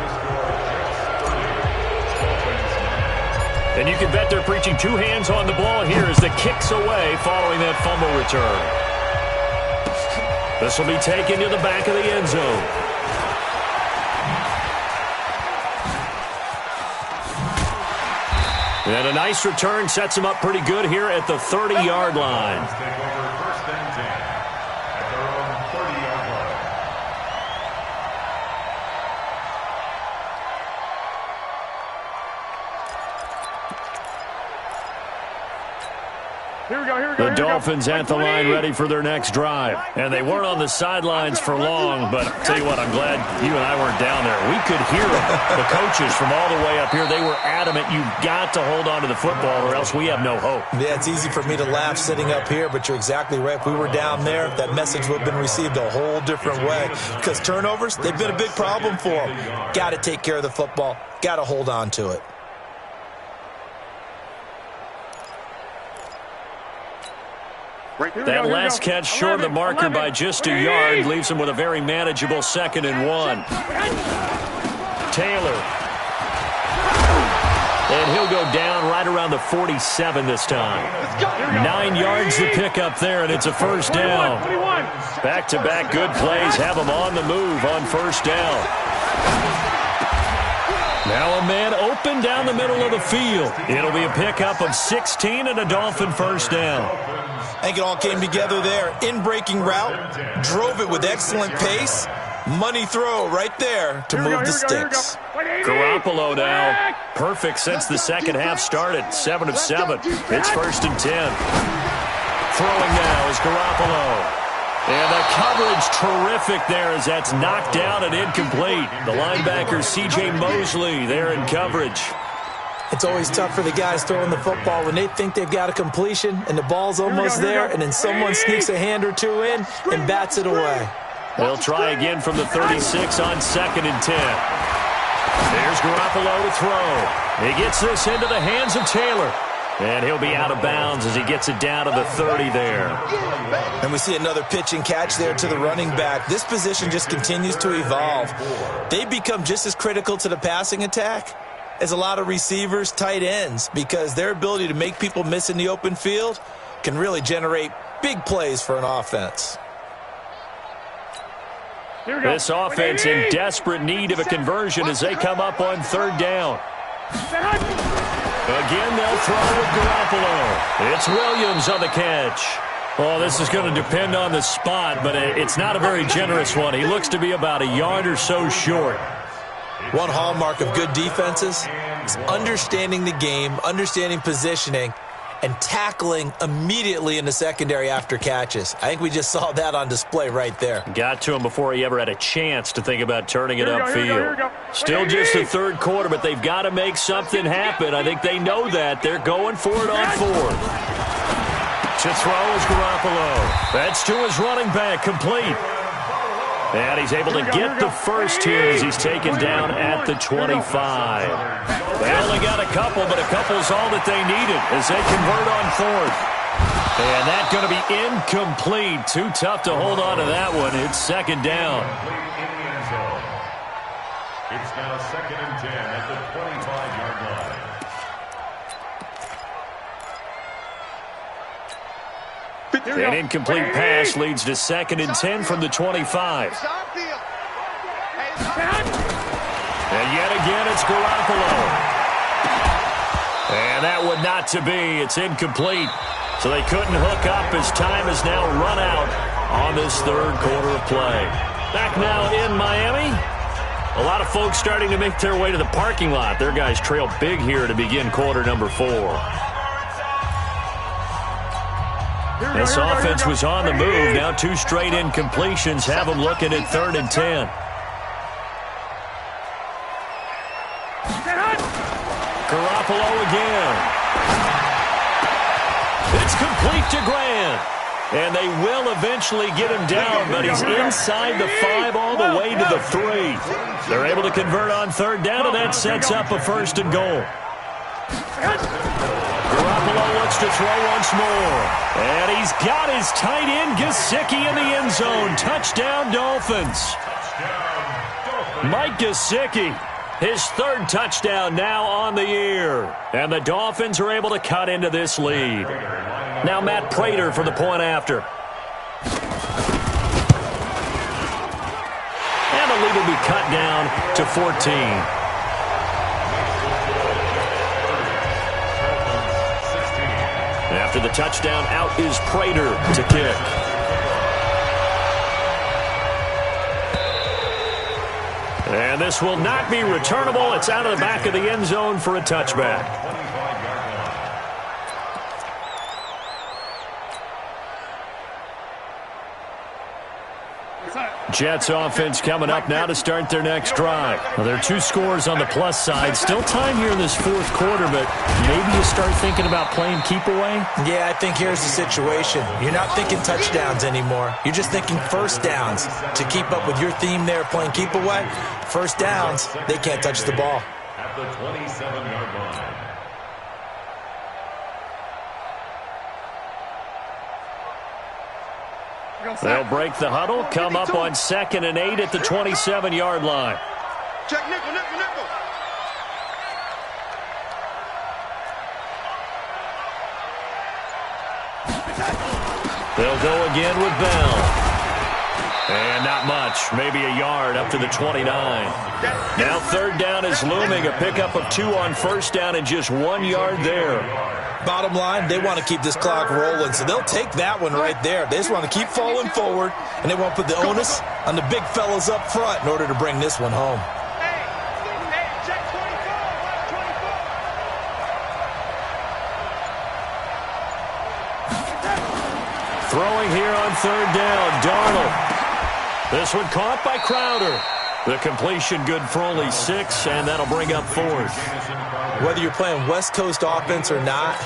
Speaker 2: And you can bet they're preaching two hands on the ball here as the kick's away following that fumble return. This will be taken to the back of the end zone. And a nice return sets him up pretty good here at the 30-yard line.
Speaker 5: Take over first and 10 at their own 30-yard line.
Speaker 2: The Dolphins at the line ready for their next drive. And they weren't on the sidelines for long, but I'll tell you what, I'm glad you and I weren't down there. We could hear them. The coaches from all the way up here, they were adamant, you've got to hold on to the football or else we have no hope.
Speaker 4: Yeah, it's easy for me to laugh sitting up here, but you're exactly right. If we were down there, that message would have been received a whole different way. Because turnovers, they've been a big problem for them. Got to take care of the football. Got to hold on to it.
Speaker 2: That last catch short of the marker by just a yard leaves him with a very manageable 2nd and 1. Taylor. And he'll go down right around the 47 this time. 9 yards to pick up there, and it's a first down. Back-to-back good plays have him on the move on first down. Now a man open down the middle of the field. It'll be a pickup of 16 and a Dolphin first down.
Speaker 4: I think it all came together there. In-breaking route, drove it with excellent pace. Money throw right there to move the sticks.
Speaker 2: Garoppolo now. Perfect since the second half started. 7 of 7. It's first and 10. Throwing now is Garoppolo. And the coverage terrific there as that's knocked down and incomplete. The linebacker C.J. Mosley there in coverage.
Speaker 4: It's always tough for the guys throwing the football when they think they've got a completion and the ball's almost there, and then someone sneaks a hand or two in and bats it away.
Speaker 2: They'll try again from the 36 on 2nd and 10. There's Garoppolo to throw. He gets this into the hands of Taylor. And he'll be out of bounds as he gets it down to the 30 there.
Speaker 4: And we see another pitch and catch there to the running back. This position just continues to evolve. They become just as critical to the passing attack as a lot of receivers, tight ends, because their ability to make people miss in the open field can really generate big plays for an offense.
Speaker 2: This offense in desperate need of a conversion as they come up on 3rd down. Again, they'll throw with Garoppolo. It's Williams on the catch. Oh, this is going to depend on the spot, but it's not a very generous one. He looks to be about a yard or so short.
Speaker 4: One hallmark of good defenses is understanding the game, understanding positioning, and tackling immediately in the secondary after catches. I think we just saw that on display right there.
Speaker 2: Got to him before he ever had a chance to think about turning it upfield. Still just the 3rd quarter, but they've got to make something happen. I think they know that. They're going for it on 4th. To throw is Garoppolo. That's to his running back, complete. And he's able to get the first here as he's taken down at the 25. They only got a couple, but a couple's all that they needed as they convert on 4th. And that's going to be incomplete. Too tough to hold on to that one. It's 2nd down.
Speaker 5: It's now 2nd and 10 at the 25-yard line.
Speaker 2: An incomplete pass leads to 2nd and 10 from the 25. And yet again, it's Garoppolo. And that would not to be. It's incomplete. So they couldn't hook up as time has now run out on this 3rd quarter of play. Back now in Miami. A lot of folks starting to make their way to the parking lot. Their guys trail big here to begin quarter number 4. This offense was on the move. Now 2 straight incompletions have them looking at 3rd and 10. Garoppolo again. It's complete to Grant. And they will eventually get him down, but he's inside the 5 all the way to the 3. They're able to convert on 3rd down, and that sets up a 1st and goal. Garoppolo looks to throw once more. And he's got his tight end, Gesicki, in the end zone. Touchdown, Dolphins. Mike Gesicki. His third touchdown now on the year. And the Dolphins are able to cut into this lead. Now Matt Prater for the point after. And the lead will be cut down to 14. After the touchdown, out is Prater to kick. And this will not be returnable. It's out of the back of the end zone for a touchback. Jets offense coming up now to start their next drive. Well, there are 2 scores on the plus side. Still time here in this fourth quarter, but maybe you start thinking about playing keep away?
Speaker 4: Yeah, I think here's the situation. You're not thinking touchdowns anymore. You're just thinking first downs. To keep up with your theme there playing keep away, first downs, they can't touch the ball.
Speaker 5: At the 27-yard line.
Speaker 2: They'll break the huddle, come up on 2nd and 8 at the 27-yard line.
Speaker 6: Check nickel, nickel, nickel.
Speaker 2: They'll go again with Bell. And not much, maybe a yard up to the 29. Now third down is looming, a pickup of 2 on first down and just 1 yard there.
Speaker 4: Bottom line, they want to keep this clock rolling, so they'll take that one right there. They just want to keep falling forward, and they won't put the onus on the big fellas up front in order to bring this one home.
Speaker 3: Check 24.
Speaker 2: Throwing here on third down, Darnold. This one caught by Crowder. The completion good for only 6, and that'll bring up 4th.
Speaker 4: Whether you're playing West Coast offense or not,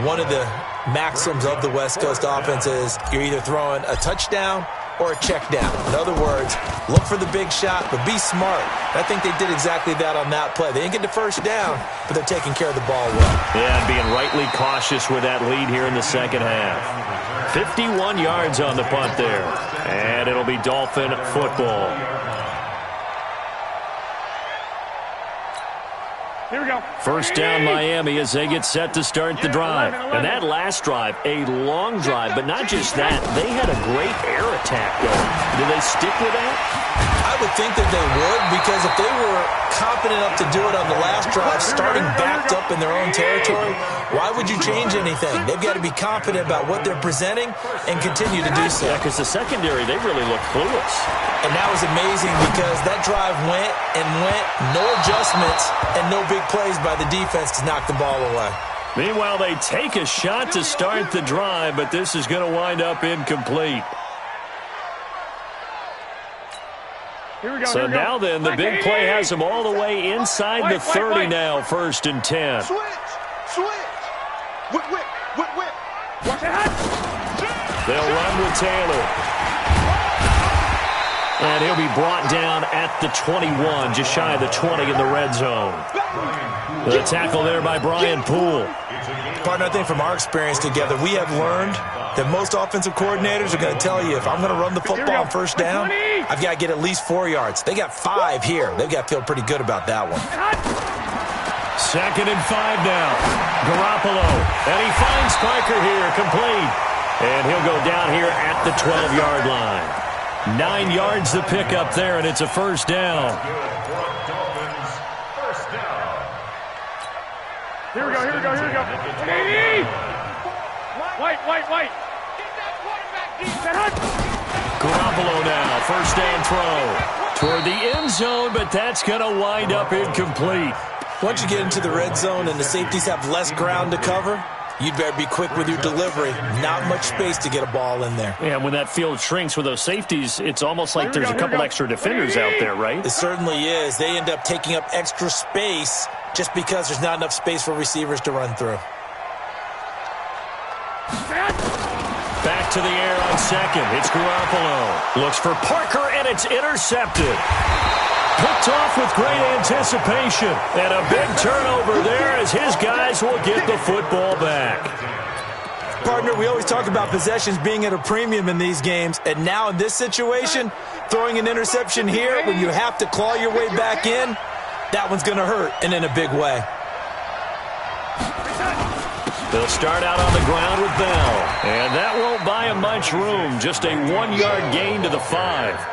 Speaker 4: one of the maxims of the West Coast offense is you're either throwing a touchdown or a check down. In other words, look for the big shot, but be smart. I think they did exactly that on that play. They didn't get the first down, but they're taking care of the ball well.
Speaker 2: Yeah, and being rightly cautious with that lead here in the second half. 51 yards on the punt there, and it'll be Dolphin football.
Speaker 3: Here we go.
Speaker 2: First down Miami as they get set to start the drive. And that last drive, a long drive, but not just that. They had a great air attack going. Do they stick with that?
Speaker 4: I would think that they would, because if they were confident enough to do it on the last drive, starting backed up in their own territory, why would you change anything? They've got to be confident about what they're presenting and continue to do so.
Speaker 2: Yeah, because the secondary, they really look clueless.
Speaker 4: And that was amazing because that drive went and went, no adjustments, and no big plays by the defense to knock the ball away.
Speaker 2: Meanwhile, they take a shot to start the drive, but this is going to wind up incomplete.
Speaker 3: Here we go.
Speaker 2: So now then, the big play has them all the way inside the 30 now, 1st and 10.
Speaker 6: Switch. Whip.
Speaker 3: Watch it.
Speaker 2: They'll run with Taylor. And he'll be brought down at the 21, just shy of the 20 in the red zone. The tackle there by Brian Poole.
Speaker 4: Partner, I think from our experience together, we have learned that most offensive coordinators are going to tell you, if I'm going to run the football on first down, I've got to get at least 4 yards. They got 5 here. They've got to feel pretty good about that one.
Speaker 2: 2nd and 5 now. Garoppolo. And he finds Parker here, complete. And he'll go down here at the 12-yard line. 9 yards the pickup there, and it's a first down.
Speaker 3: Here we go. Baby! White. Get that quarterback deep.
Speaker 2: Garoppolo now, first down throw. Toward the end zone, but that's going to wind up incomplete.
Speaker 4: Once you get into the red zone and the safeties have less ground to cover, you'd better be quick with your delivery. Not much space to get a ball in there.
Speaker 2: Yeah, when that field shrinks with those safeties, it's almost like there's a couple extra defenders out there, right?
Speaker 4: It certainly is. They end up taking up extra space just because there's not enough space for receivers to run through.
Speaker 2: Back to the air on 2nd. It's Garoppolo. Looks for Parker, and it's intercepted. Picked off with great anticipation. And a big turnover there as his guys will get the football back.
Speaker 4: Partner, we always talk about possessions being at a premium in these games. And now in this situation, throwing an interception here when you have to claw your way back in, That one's going to hurt, and in a big way.
Speaker 2: They'll start out on the ground with Bell. And that won't buy him much room. Just a 1-yard gain to the 5.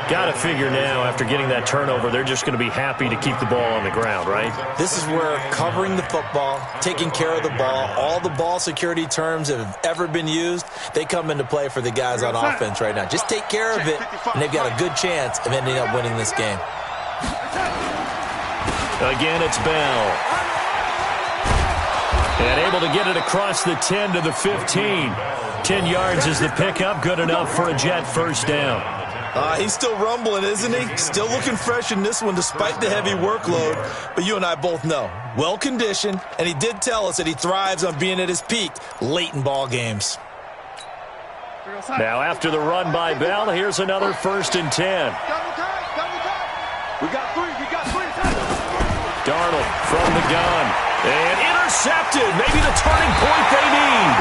Speaker 2: Got to figure now, after getting that turnover, they're just going to be happy to keep the ball on the ground, right?
Speaker 4: This is where covering the football, taking care of the ball, all the ball security terms that have ever been used, they come into play for the guys on offense right now. Just take care of it, and they've got a good chance of ending up winning this game.
Speaker 2: Again, it's Bell. And able to get it across the 10 to the 15. 10 yards is the pickup, good enough for a Jet first down.
Speaker 4: He's still rumbling, isn't he? Still looking fresh in this one despite the heavy workload. But you and I both know, well-conditioned, and he did tell us that he thrives on being at his peak late in ball games.
Speaker 2: Now after the run by Bell, here's another 1st and 10.
Speaker 3: We got three.
Speaker 2: Darnold from the gun. And intercepted. Maybe the turning point they need.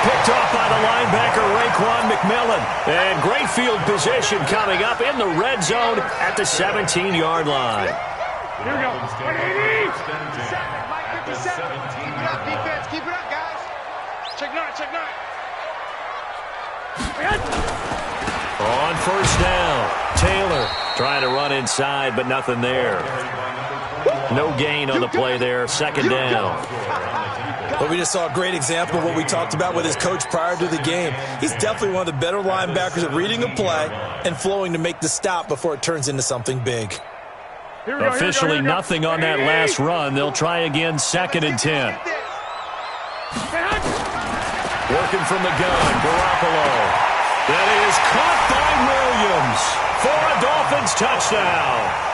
Speaker 2: Picked off by the linebacker, Raekwon McMillan. And great field position coming up in the red zone at the 17-yard line.
Speaker 3: Here we go. 180. 57. Keep it up, defense. Keep it up, guys. Check 9.
Speaker 2: On first down, Taylor trying to run inside, but nothing there. No gain on the play there, 2nd down.
Speaker 4: But we just saw a great example of what we talked about with his coach prior to the game. He's definitely one of the better linebackers at reading a play and flowing to make the stop before it turns into something big.
Speaker 2: Officially nothing on that last run. They'll try again, 2nd and 10. Working from the gun, Garoppolo. That is caught by Williams for a Dolphins touchdown.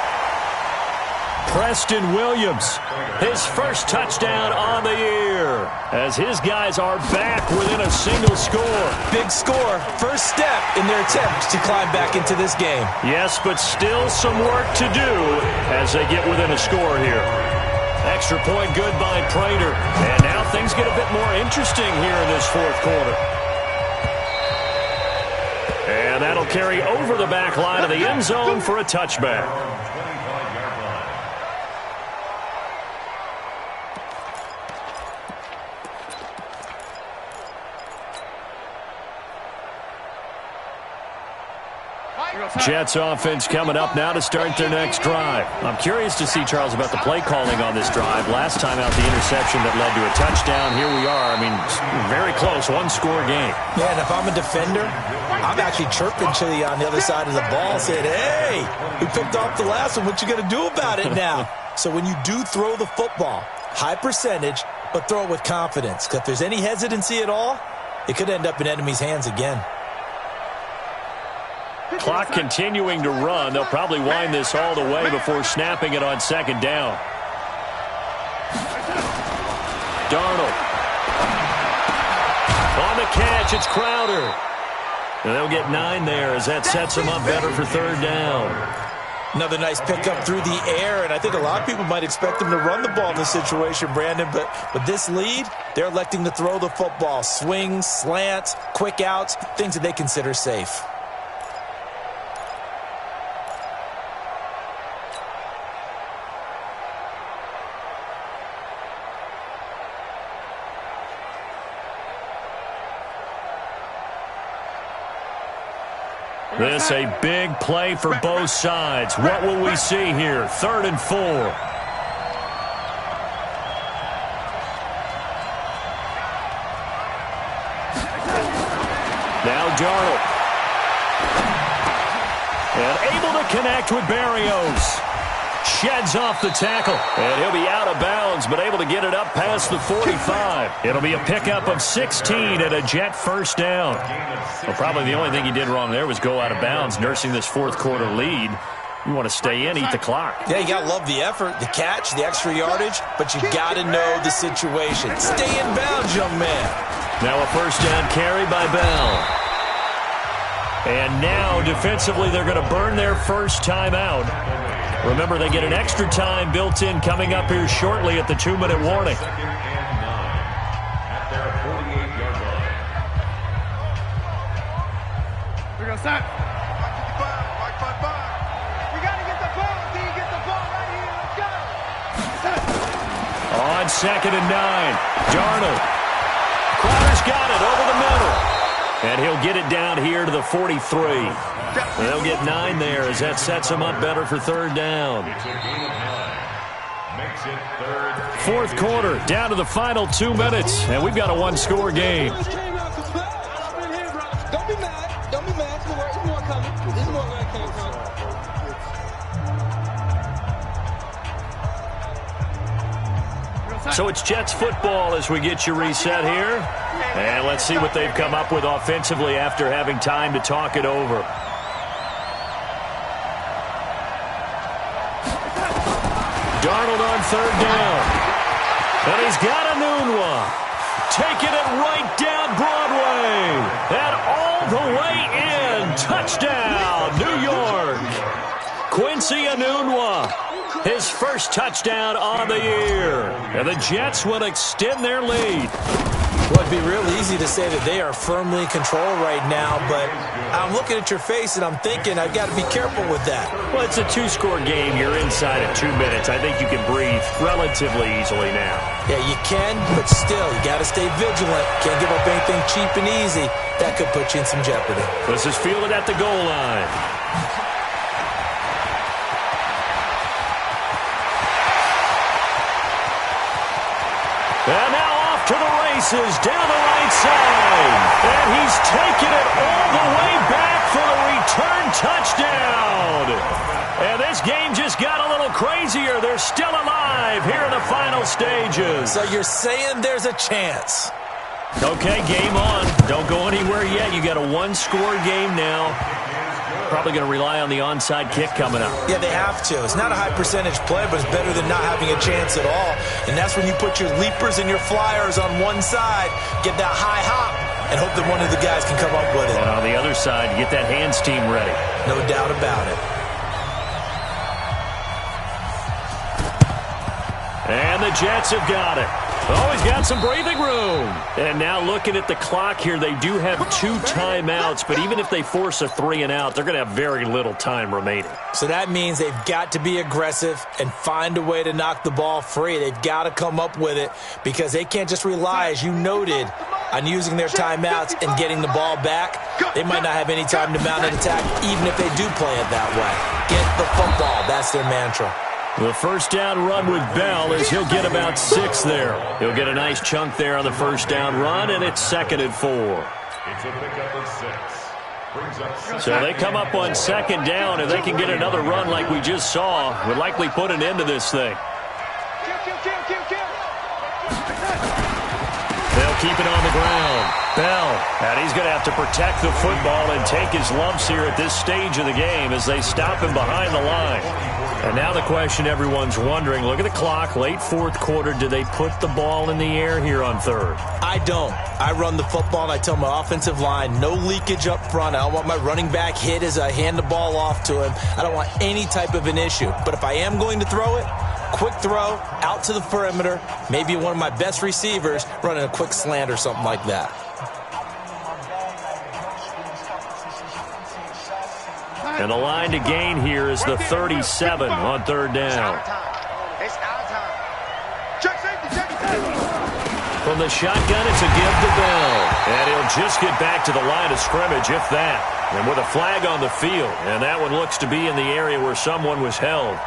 Speaker 2: Preston Williams, his first touchdown on the year, as his guys are back within a single score.
Speaker 4: Big score, first step in their attempt to climb back into this game.
Speaker 2: Yes, but still some work to do as they get within a score here. Extra point good by Prater. And now things get a bit more interesting here in this 4th quarter. And that'll carry over the back line of the end zone for a touchback. Jets offense coming up now to start their next drive. I'm curious to see, Charles, about the play calling on this drive. Last time out, the interception that led to a touchdown. Here we are. I mean, very close, 1-score game.
Speaker 4: Yeah, and if I'm a defender, I'm actually chirping Chili on the other side of the ball, saying, hey, we picked off the last one. What you going to do about it now? So when you do throw the football, high percentage, but throw it with confidence. Because if there's any hesitancy at all, it could end up in enemy's hands again.
Speaker 2: Clock continuing to run. They'll probably wind this all the way before snapping it on 2nd down. Darnold. On the catch, it's Crowder. And they'll get 9 there as that sets them up better for 3rd down.
Speaker 4: Another nice pickup through the air, and I think a lot of people might expect them to run the ball in this situation, Brandon, but with this lead, they're electing to throw the football. Swings, slants, quick outs, things that they consider safe.
Speaker 2: This a big play for both sides. What will we see here? 3rd and 4. Now Darnold. And able to connect with Berrios. Sheds off the tackle. And he'll be out of bounds, but able to get it up past the 45. It'll be a pickup of 16 and a Jet first down. Well, probably the only thing he did wrong there was go out of bounds, nursing this 4th quarter lead. You want to stay in, eat the clock.
Speaker 4: Yeah, you got to love the effort, the catch, the extra yardage, but you got to know the situation. Stay in bounds, young man.
Speaker 2: Now a first down carry by Bell. And now defensively they're going to burn their first timeout. Remember, they get an extra time built in coming up here shortly at the 2-minute warning.
Speaker 3: We're going to stop. We got to get the ball. Can you get the ball right
Speaker 2: on 2nd and 9. Darnold. Crowder's got it over the middle. And he'll get it down here to the 43. They'll get 9 there as that sets them up better for 3rd down.
Speaker 5: It's a gain of 9. Makes it 3rd.
Speaker 2: 4th quarter, down to the final 2 minutes, and we've got a one-score game.
Speaker 3: Don't be mad. Don't be mad. There's more coming. There's more where it came from.
Speaker 2: So it's Jets football as we get you reset here. And let's see what they've come up with offensively after having time to talk it over. Darnold on 3rd down. And he's got Enunwa. Taking it right down Broadway. And all the way in. Touchdown, New York. Quincy Enunwa. His first touchdown on the year. And the Jets will extend their lead.
Speaker 4: Well, it'd be real easy to say that they are firmly in control right now, but I'm looking at your face and I'm thinking I've got to be careful with that.
Speaker 2: Well, it's a 2-score game. You're inside of 2 minutes. I think you can breathe relatively easily now.
Speaker 4: Yeah, you can, but still, you got to stay vigilant. Can't give up anything cheap and easy. That could put you in some jeopardy.
Speaker 2: This is fielded at the goal line. And now off to the races down the right side. And he's taking it all the way back for the return touchdown. And this game just got a little crazier. They're still alive here in the final stages.
Speaker 4: So you're saying there's a chance?
Speaker 2: Okay, game on. Don't go anywhere yet. You got a one-score game now. Probably going to rely on the onside kick coming up.
Speaker 4: Yeah, they have to. It's not a high percentage play, but it's better than not having a chance at all. And that's when you put your leapers and your flyers on one side, get that high hop, and hope that one of the guys can come up with it.
Speaker 2: And on the other side, get that hands team ready.
Speaker 4: No doubt about it.
Speaker 2: And the Jets have got it. Oh, he's got some breathing room. And now looking at the clock here, they do have 2 timeouts, but even if they force a 3-and-out, they're going to have very little time remaining.
Speaker 4: So that means they've got to be aggressive and find a way to knock the ball free. They've got to come up with it because they can't just rely, as you noted, on using their timeouts and getting the ball back. They might not have any time to mount an attack, even if they do play it that way. Get the football. That's their mantra.
Speaker 2: The first down run with Bell is he'll get about 6 there. He'll get a nice chunk there on the first down run, and it's 2nd and 4.
Speaker 5: It's a pickup of 6. Brings up 6.
Speaker 2: So they come up on 2nd down. If they can get another run like we just saw, would likely put an end to this thing. They'll keep it on the ground. Bell, and he's going to have to protect the football and take his lumps here at this stage of the game as they stop him behind the line. And now the question everyone's wondering, look at the clock, late 4th quarter, do they put the ball in the air here on 3rd?
Speaker 4: I don't. I run the football and I tell my offensive line, no leakage up front. I don't want my running back hit as I hand the ball off to him. I don't want any type of an issue. But if I am going to throw it, quick throw, out to the perimeter, maybe one of my best receivers running a quick slant or something like that.
Speaker 2: And the line to gain here is the 37 on 3rd down.
Speaker 6: It's our time. Check safety, check safety.
Speaker 2: From the shotgun, it's a give to Bell. And he'll just get back to the line of scrimmage, if that. And with a flag on the field. And that one looks to be in the area where someone was held.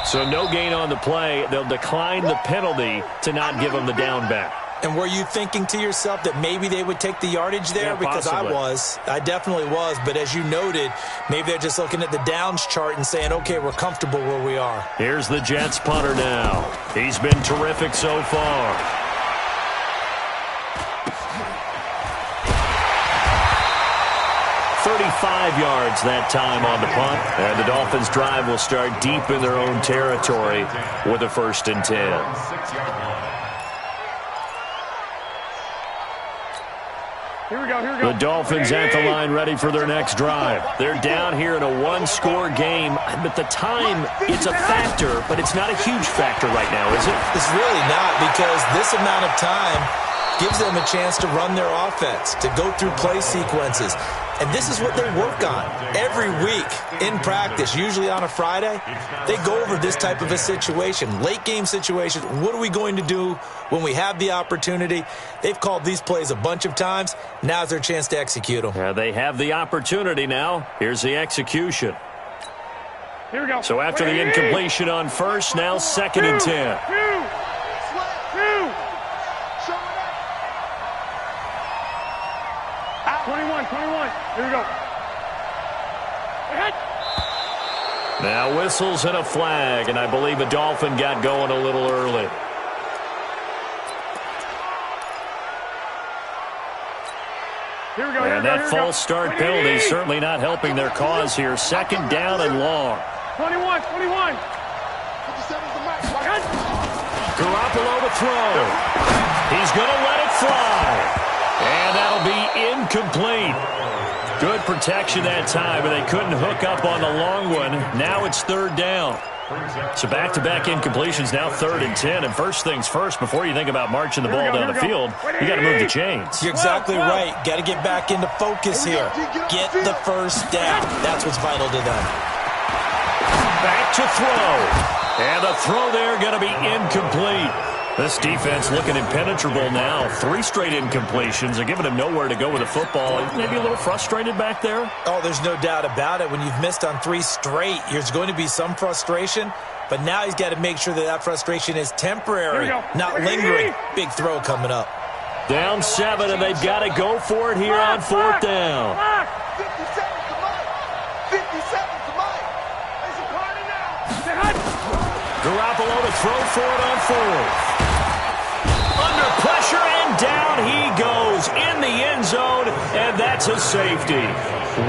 Speaker 2: So no gain on the play. They'll decline the penalty to not give him the down back.
Speaker 4: And were you thinking to yourself that maybe they would take the yardage there?
Speaker 2: Yeah,
Speaker 4: because
Speaker 2: possibly.
Speaker 4: I definitely was. But as you noted, maybe they're just looking at the downs chart and saying, okay, we're comfortable where we are.
Speaker 2: Here's the Jets punter now. He's been terrific so far. .35 yards that time on the punt. And the Dolphins drive will start deep in their own territory with a 1st and 10.
Speaker 5: 6-yard line.
Speaker 3: Here we go, here we go.
Speaker 2: The Dolphins at the line ready for their next drive. They're down here in a one-score game, but the time, it's a factor, but it's not a huge factor right now, is it?
Speaker 4: It's really not, because this amount of time, gives them a chance to run their offense, to go through play sequences. And this is what they work on every week in practice, usually on a Friday. They go over this type of a situation, late game situation. What are we going to do when we have the opportunity? They've called these plays a bunch of times. Now's their chance to execute them.
Speaker 2: Yeah, they have the opportunity now. Here's the execution.
Speaker 3: Here we go.
Speaker 2: So after the incompletion on first, now 2nd and 10.
Speaker 3: 21. Here we go. Ahead.
Speaker 2: Now whistles and a flag, and I believe a Dolphin got going a little early.
Speaker 3: Here we go.
Speaker 2: And that false start penalty is certainly not helping their cause here. 2nd down and long.
Speaker 3: 21.
Speaker 2: Garoppolo to throw. He's going to let it fly. And that'll be incomplete. Good protection that time, but they couldn't hook up on the long one. Now it's 3rd down. So back-to-back incompletions, now 3rd and 10. And first things first, before you think about marching the ball down the field, you got to move the chains.
Speaker 4: You're exactly right. Got to get back into focus here. Get the first down. That's what's vital to them.
Speaker 2: Back to throw. And the throw there going to be incomplete. This defense looking impenetrable now. 3 straight incompletions. They're giving him nowhere to go with the football. Maybe a little frustrated back there?
Speaker 4: Oh, there's no doubt about it. When you've missed on 3 straight, there's going to be some frustration. But now he's got to make sure that frustration is temporary, not lingering. Big throw coming up.
Speaker 2: Down 7, and they've got to go for it here on 4th down.
Speaker 3: 50 seconds to Mike. 50 seconds to Mike. There's a party now.
Speaker 2: Garoppolo to throw for it on 4th. Under pressure, and down he goes in the end zone, and that's a safety.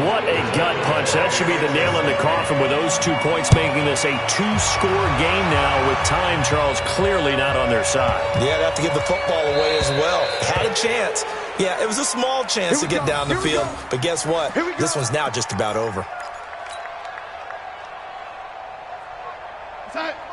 Speaker 2: What a gut punch. That should be the nail in the coffin with those 2 points, making this a 2-score game now with time, Charles, clearly not on their side.
Speaker 4: Yeah, they have to give the football away as well. Had a chance. Yeah, it was a small chance to get down the field, but guess what? This one's now just about over.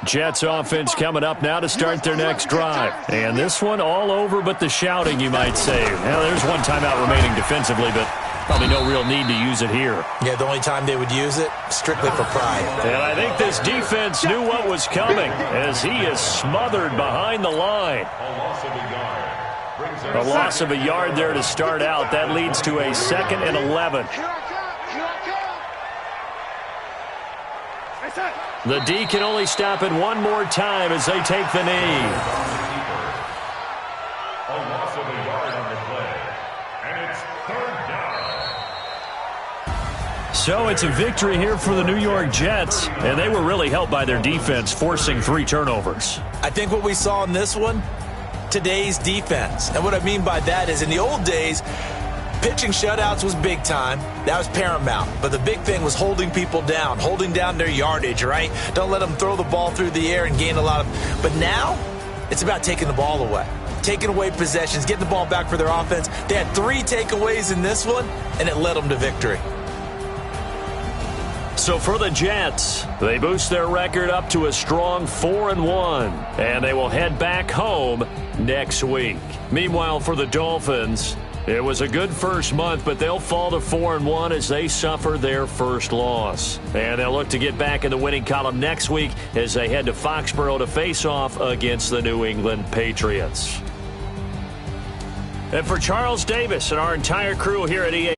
Speaker 2: Jets offense coming up now to start their next drive. And this one all over but the shouting, you might say. Now, there's one timeout remaining defensively, but probably no real need to use it here.
Speaker 4: Yeah, the only time they would use it, strictly for pride.
Speaker 2: And I think this defense knew what was coming as he is smothered behind the line. A loss of a yard there to start out. That leads to a 2nd and 11. The D can only stop it one more time as they take the knee.
Speaker 5: A loss of a yard on the play. And it's 3rd down.
Speaker 2: So it's a victory here for the New York Jets, and they were really helped by their defense, forcing 3 turnovers.
Speaker 4: I think what we saw in this one, today's defense. And what I mean by that is in the old days, pitching shutouts was big time. That was paramount. But the big thing was holding people down, holding down their yardage, right? Don't let them throw the ball through the air and gain a lot of... But now, it's about taking the ball away. Taking away possessions, getting the ball back for their offense. They had 3 takeaways in this one, and it led them to victory.
Speaker 2: So for the Jets, they boost their record up to a strong 4-1, and they will head back home next week. Meanwhile, for the Dolphins, it was a good first month, but they'll fall to 4-1 as they suffer their first loss. And they'll look to get back in the winning column next week as they head to Foxborough to face off against the New England Patriots. And for Charles Davis and our entire crew here at EA